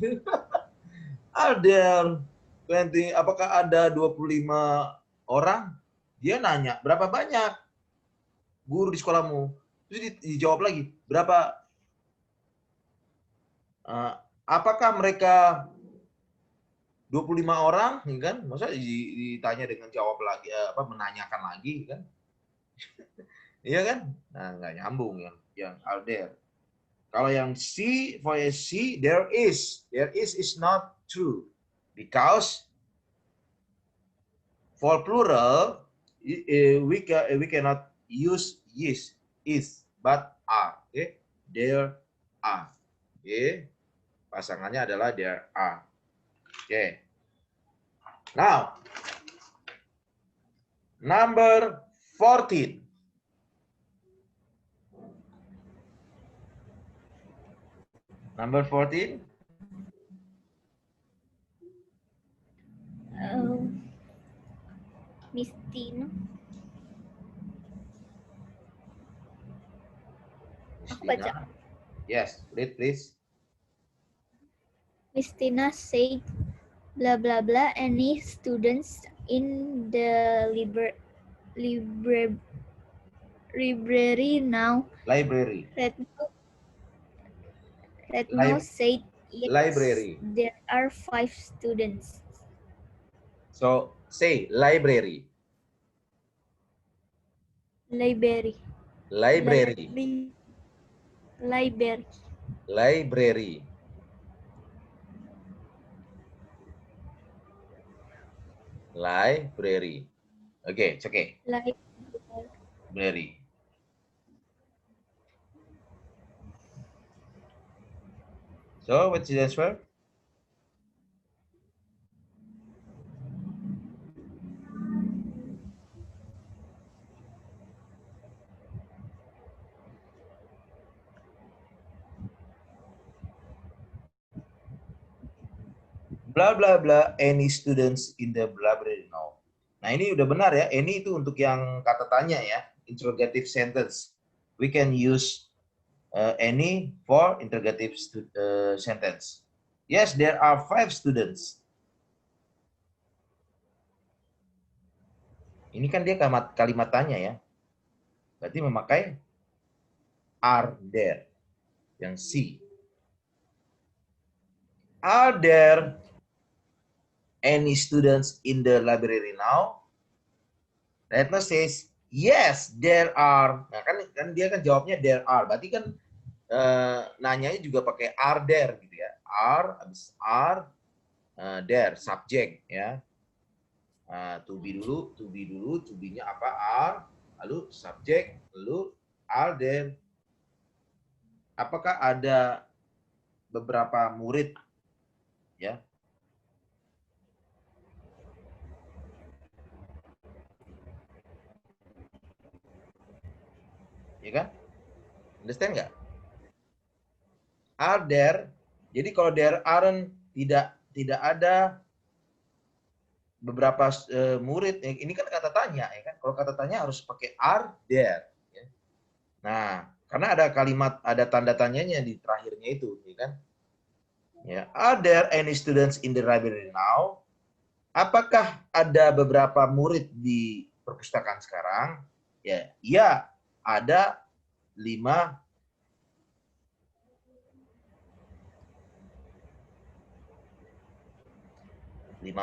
Are there 20? Apakah ada 25 orang? Dia nanya, berapa banyak guru di sekolahmu? Terus dijawab lagi, berapa? Apakah mereka 25 orang, kan? Masa ditanya dengan jawab lagi, menanyakan lagi, kan? Iya kan? Nah, nggak nyambung yang are there. Kalau yang C, for C, there is not true, because for plural we cannot use is, but are. Okay, there are. Okay, pasangannya adalah there are. Okay. Now, number 14. Number 14. Miss Tina. Aku baca. Yes, read please. Miss Tina said, blah blah blah. Any students in the library now? Library. Retno said, yes, library. There are 5 students. So say library. Library. Library. Library. Library. Library. Okay, it's okay. Library. So what's the answer? Blah blah blah, any students in the library now. Nah, ini udah benar ya. Any itu untuk yang kata tanya ya, interrogative sentence. We can use any for interrogative sentence. Yes, there are 5 students. Ini kan dia kalimat tanya ya. Berarti memakai are there. Yang C. Are there any students in the library now? Retno says, yes, there are. Nah, kan dia kan jawabnya there are. Berarti kan nanyanya juga pakai are there gitu ya. Are, habis are, there, subject ya. To be dulu, to be-nya apa? Are, lalu subject, lalu are there. Apakah ada beberapa murid ya? Ya kan? Understand nggak? Are there? Jadi kalau there aren't, tidak ada beberapa murid. Ini kan kata tanya, ya kan? Kalau kata tanya harus pakai are there. Ya. Nah, karena ada kalimat, ada tanda tanyanya di terakhirnya itu, ya kan? Ya, are there any students in the library now? Apakah ada beberapa murid di perpustakaan sekarang? Ya, ada 5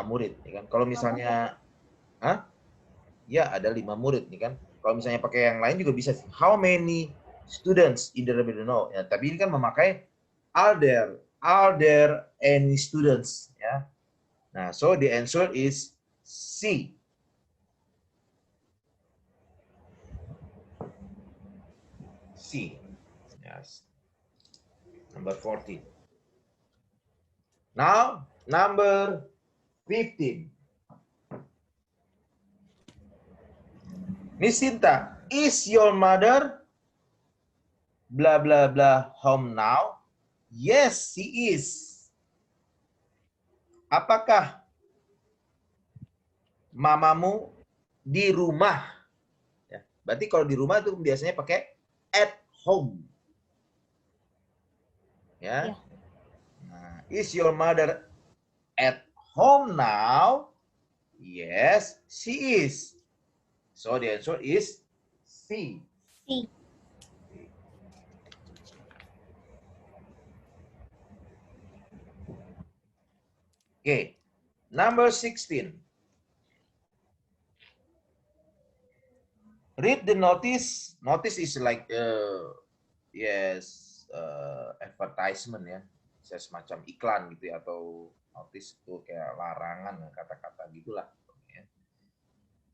murid, ya kan? Kalau misalnya, ya ada 5 murid, nih kan? Kalau misalnya pakai yang lain juga bisa. How many students in the library now? Ya, tapi ini kan memakai are there any students? Ya. Nah, so the answer is C. C. Yes. Number 14. Now, number 15. Miss Sinta, is your mother blah blah blah home now? Yes, she is. Apakah mamamu di rumah? Ya, berarti kalau di rumah itu biasanya pakai at home. Ya. Nah, is your mother at home now? Yes, she is. So the answer is C. C. Okay, number 16. Read the notice. Notice is like advertisement ya, bisa semacam iklan gitu ya, atau notice itu kayak larangan, kata-kata gitulah. Ya.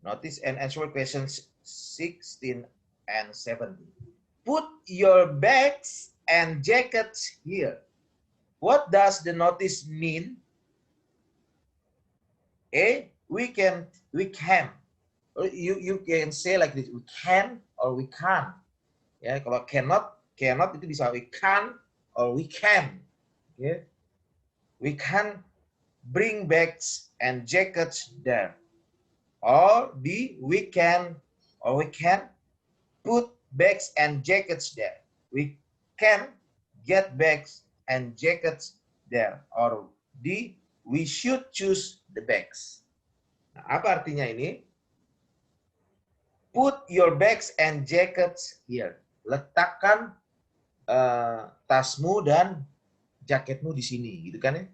Notice and answer questions 16 and 17. Put your bags and jackets here. What does the notice mean? A, we can. You can say like this, we can or we can't. Ya, kalau cannot itu bisa we can or we can. Okay? We can bring bags and jackets there. Or B, we can put bags and jackets there. We can get bags and jackets there. Or D, we should choose the bags. Nah, apa artinya ini? Put your bags and jackets here. Letakkan tasmu dan jaketmu di sini, gitu kan ya?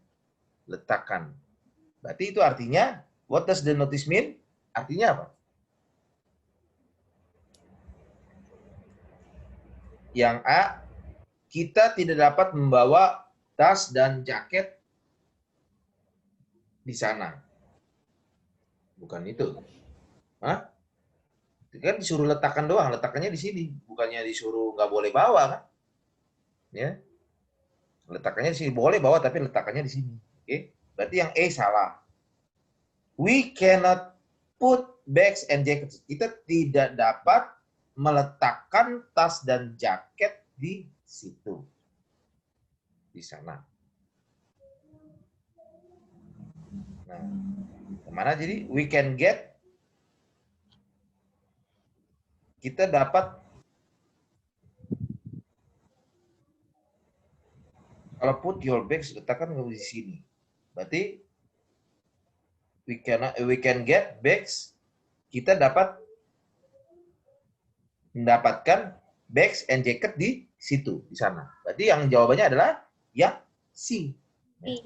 Letakkan. Berarti itu artinya, what does the notice mean? Artinya apa? Yang A, kita tidak dapat membawa tas dan jaket di sana. Bukan itu. Hah? Kan disuruh letakkan doang, letakkannya di sini. Bukannya disuruh nggak boleh bawa kan? Ya. Letakkannya di sini. Boleh bawa tapi letakkannya di sini. Oke? Berarti yang A salah. We cannot put bags and jackets. Kita tidak dapat meletakkan tas dan jaket di situ. Di sana. Nah, kemana jadi? We can get. Kita dapat. Kalau put your bags, letakkan di sini. Berarti we can get bags. Kita dapat mendapatkan bags and jacket di situ, di sana. Berarti yang jawabannya adalah yang C. B.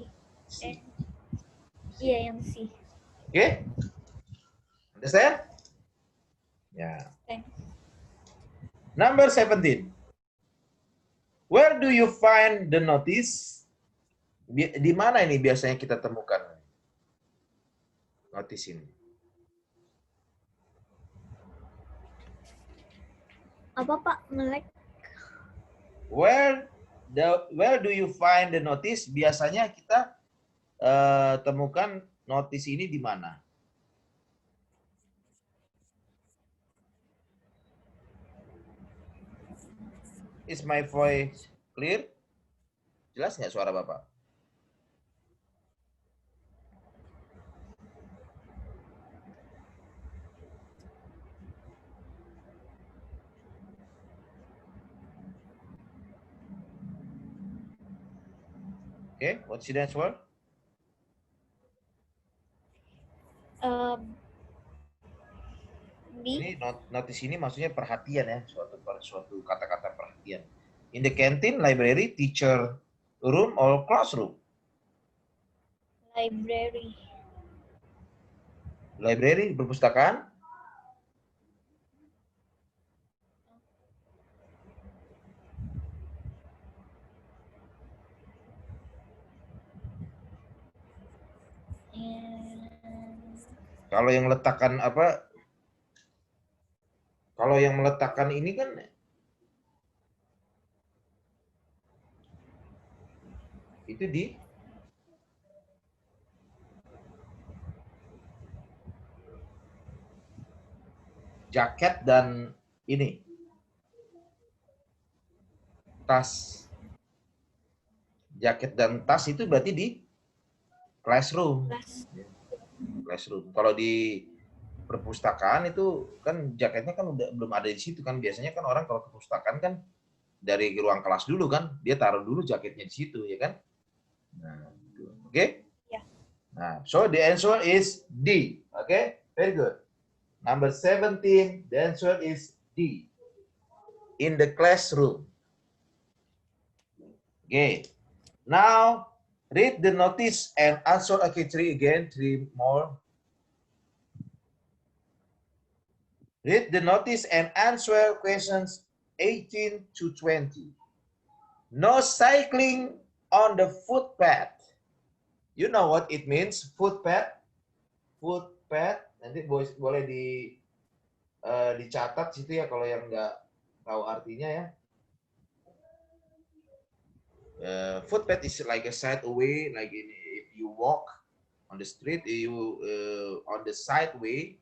C. Iya, yang C. Oke? Understand? Ya. Thanks. Number 17. Where do you find the notice? Di mana ini biasanya kita temukan notice ini? Apa Pak? Melek? Where do you find the notice? Biasanya kita temukan notice ini di mana? Is my voice clear? Jelas nggak suara Bapak? Okay, what's the answer? B. Ini notice ini maksudnya perhatian ya, suatu kata-kata perhatian. In the canteen, library, teacher room, or classroom? Library. Library, perpustakaan. Kalau yang letakkan apa? Kalau yang meletakkan ini kan itu di jaket dan ini tas. Jaket dan tas itu berarti di classroom. Classroom. Kalau di perpustakaan itu kan jaketnya kan belum ada di situ kan. Biasanya kan orang kalau ke perpustakaan kan dari ruang kelas dulu kan, dia taruh dulu jaketnya di situ ya kan. Nah, oke? Okay? Yeah. Nah, so the answer is D. Okay? Very good. Number 17, the answer is D. In the classroom. Okay. Now, read the notice and answer. Okay, three more. Read the notice and answer questions 18 to 20. No cycling on the footpath. You know what it means, footpath? Footpath, nanti boleh dicatat situ ya kalau yang nggak tahu artinya ya. Footpath is like a side way, like if you walk on the street, you on the side way,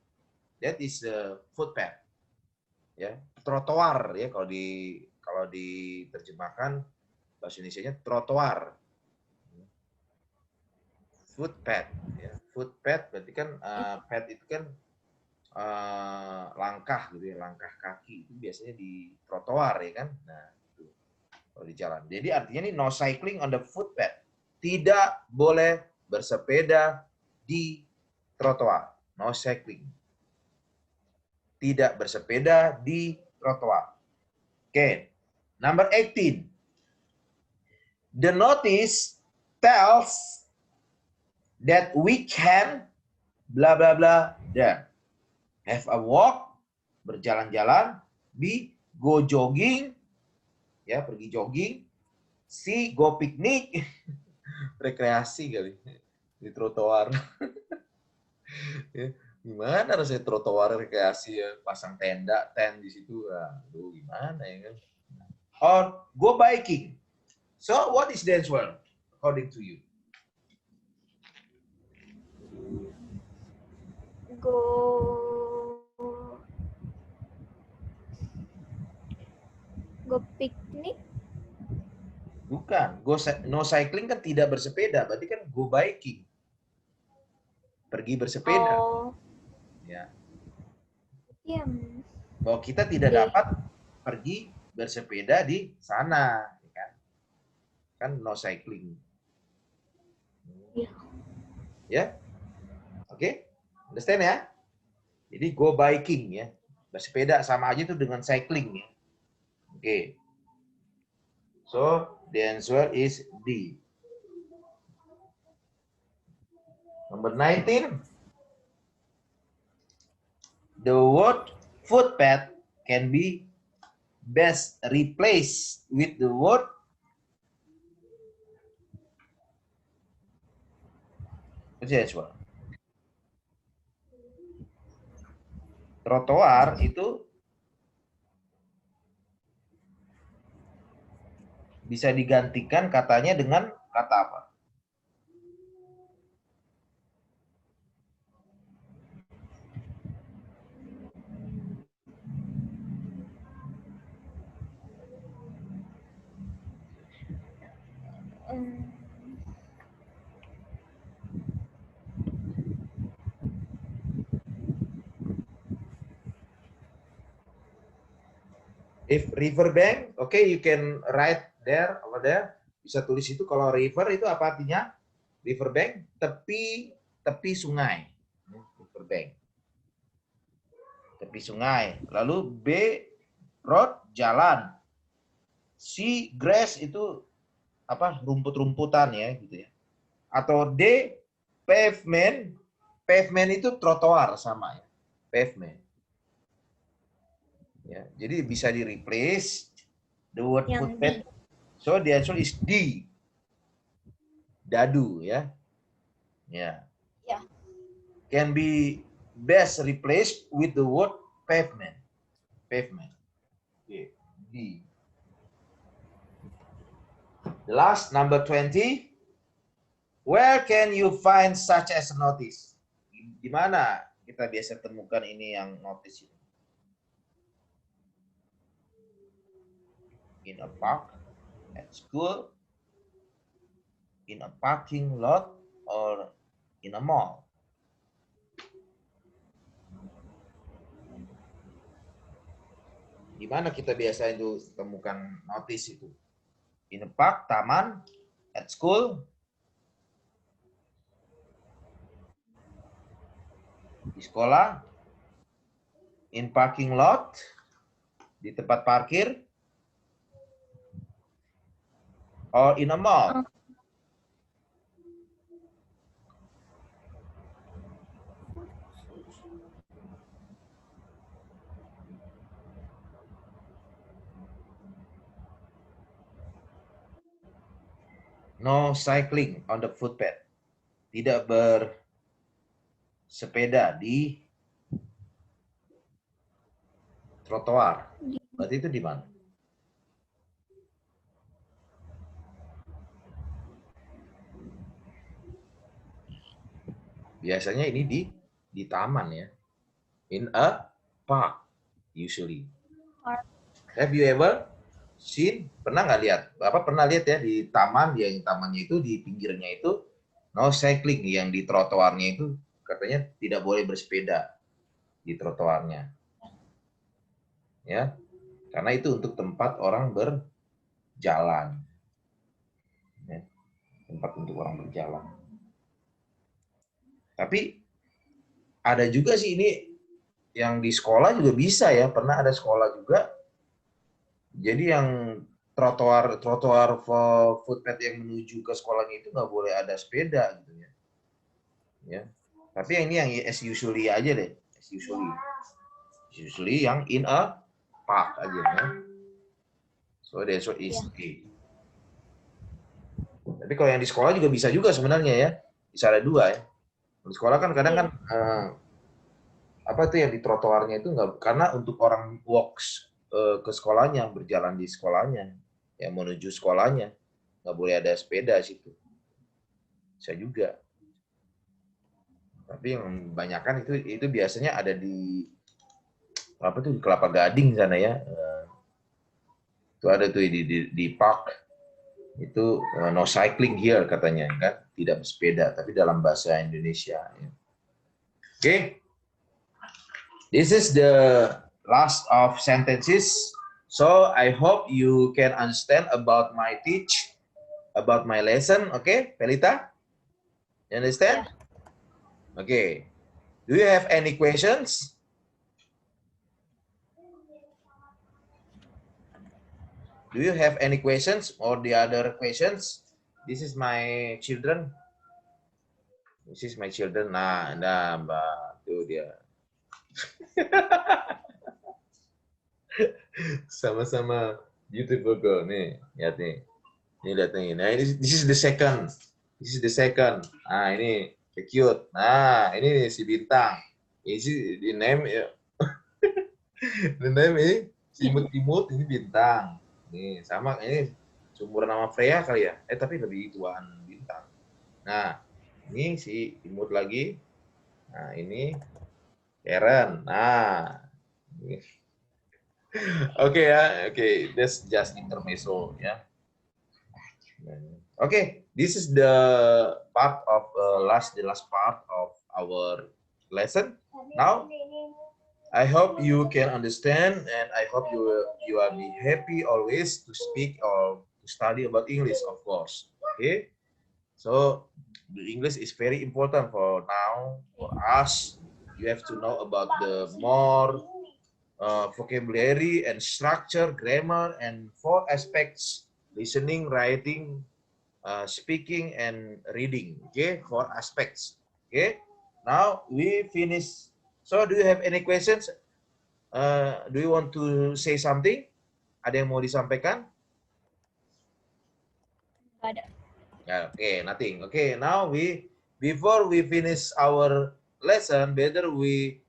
that is a footpath. Ya, trotoar ya kalau diterjemahkan bahasa Indonesianya trotoar. Footpath ya. Footpath berarti kan path itu kan langkah gitu ya, langkah kaki itu biasanya di trotoar ya kan. Nah, itu kalau di jalan. Jadi artinya ini no cycling on the footpath. Tidak boleh bersepeda di trotoar. No cycling. Tidak bersepeda di trotoar. Okay. Number 18. The notice tells that we can blah blah blah there. Have a walk, berjalan-jalan. B, go jogging, ya pergi jogging. C, go picnic, rekreasi kali di trotoar. Ya, gimana rasanya trotoar rekreasi ya, pasang tent di situ. Aduh, gimana ya kan? Or go biking. So what is the answer according to you? Go picnic. Bukan, no cycling kan tidak bersepeda, berarti kan go biking. Pergi bersepeda. Oh. Ya. Iya. Bahwa kita tidak dapat pergi bersepeda di sana, kan? Kan no cycling. Iya. Ya? Oke? Understand ya? Jadi go biking ya. Bersepeda sama aja itu dengan cycling ya. Okay. So the answer is D. Number 19. The word footpath can be best replaced with the word trotoar itu bisa digantikan katanya dengan kata apa? If river bank, okay, you can write there, over there. Bisa tulis itu kalau river itu apa artinya? River bank, tepi sungai. River bank. Tepi sungai. Lalu B, road, jalan. C, grass itu apa? Rumput-rumputan ya gitu ya. Atau D, pavement. Pavement itu trotoar sama ya. Pavement. Ya, jadi bisa di replace the word footpath. So the answer is D. Dadu ya. Ya. Yeah. Can be best replaced with the word pavement. Pavement. Okay. D. The last, number 20. Where can you find such as a notice? Di mana kita biasa temukan ini yang notice ini? In a park, at school, in a parking lot, or in a mall. Di mana kita biasa itu temukan notice itu? In a park, taman, at school, di sekolah, in parking lot, di tempat parkir, or in a mall. No cycling on the footpath. Tidak bersepeda di trotoar. Berarti itu di mana? Biasanya ini di taman ya. In a park usually. Have you ever seen? Pernah nggak lihat? Bapak pernah lihat ya di taman, yang tamannya itu di pinggirnya itu no cycling, yang di trotoarnya itu katanya tidak boleh bersepeda di trotoarnya. Ya. Karena itu untuk tempat orang berjalan. Ya. Tempat untuk orang berjalan. Tapi ada juga sih ini yang di sekolah juga bisa ya, pernah ada sekolah juga. Jadi yang trotoar footpath yang menuju ke sekolahnya itu nggak boleh ada sepeda gitu ya. Ya. Tapi yang ini yang as usually aja deh, as usually. Usually yang in a park aja ya. So that's what is A. Tapi kalau yang di sekolah juga bisa juga sebenarnya ya. Bisa ada dua ya. Di sekolah kan kadang kan apa tuh yang di trotoarnya itu nggak, karena untuk orang walks ke sekolahnya, berjalan di sekolahnya, yang menuju sekolahnya, nggak boleh ada sepeda situ. Bisa juga. Tapi yang kebanyakan itu biasanya ada di apa tuh, di Kelapa Gading sana ya. Itu ada tuh di park. Itu no cycling here katanya kan, tidak bersepeda, tapi dalam bahasa Indonesia. Ya. Oke. This is the last of sentences. So I hope you can understand about my about my lesson. Okay, Pelita? You understand? Yeah. Okay. Do you have any questions? Do you have any questions or the other questions? This is my children. This is my children. Nah, Mbak, tuh dia. Sama-sama beautiful girl nih, lihat nih. Ini lihat nih. Nah, this is the second. This is the second. Nah, ini cute. Nah, ini si Bintang. Ini si di name ya. The name ini si imut-imut ini Bintang. Nih, sama ini seumuran nama Freya kali ya. Tapi lebih tuaan Bintang. Nah, ini si imut lagi. Nah, ini Karen. Nah, ini. Oke ya, oke. That's just intermezzo ya. Okay, this is the part of the last part of our lesson. Now, I hope you can understand, and I hope you will be happy always to speak or to study about English, of course. Okay, so the English is very important for now for us. You have to know about the more vocabulary and structure, grammar, and 4 aspects: listening, writing, speaking, and reading. Okay, 4 aspects. Okay, now we finish. So do you have any questions? Do you want to say something? Ada yang mau disampaikan? Ada. Okay, nothing. Okay, now before we finish our lesson, better we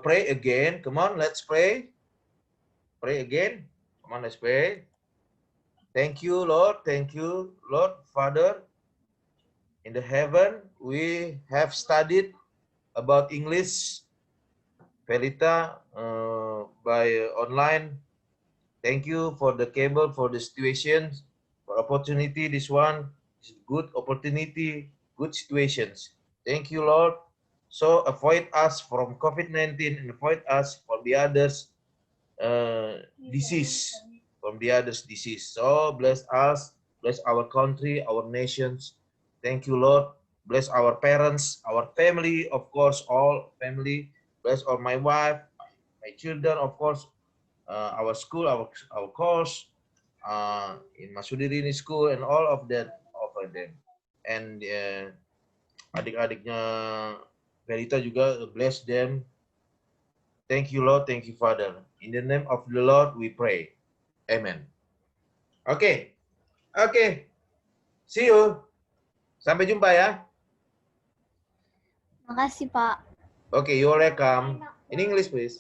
pray again. Come on, let's pray. Pray again. Come on, let's pray. Thank you, Lord. Thank you, Lord, Father. In the heaven, we have studied about English, Felita, by online. Thank you for the cable, for the situation, for opportunity. This one is good opportunity, good situations. Thank you, Lord. So avoid us from COVID-19 and avoid us from the others disease, from the others disease. So bless us, bless our country, our nations. Thank you, Lord. Bless our parents, our family, of course, all family. Bless all my wife, my children, of course, our school, our course, in Masudirini school, and all of that, of them. And adik-adiknya Verita juga, bless them. Thank you, Lord. Thank you, Father. In the name of the Lord, we pray. Amen. Oke. Oke. See you. Sampai jumpa ya. Makasih, Pak. Okay, you're welcome. In English, please.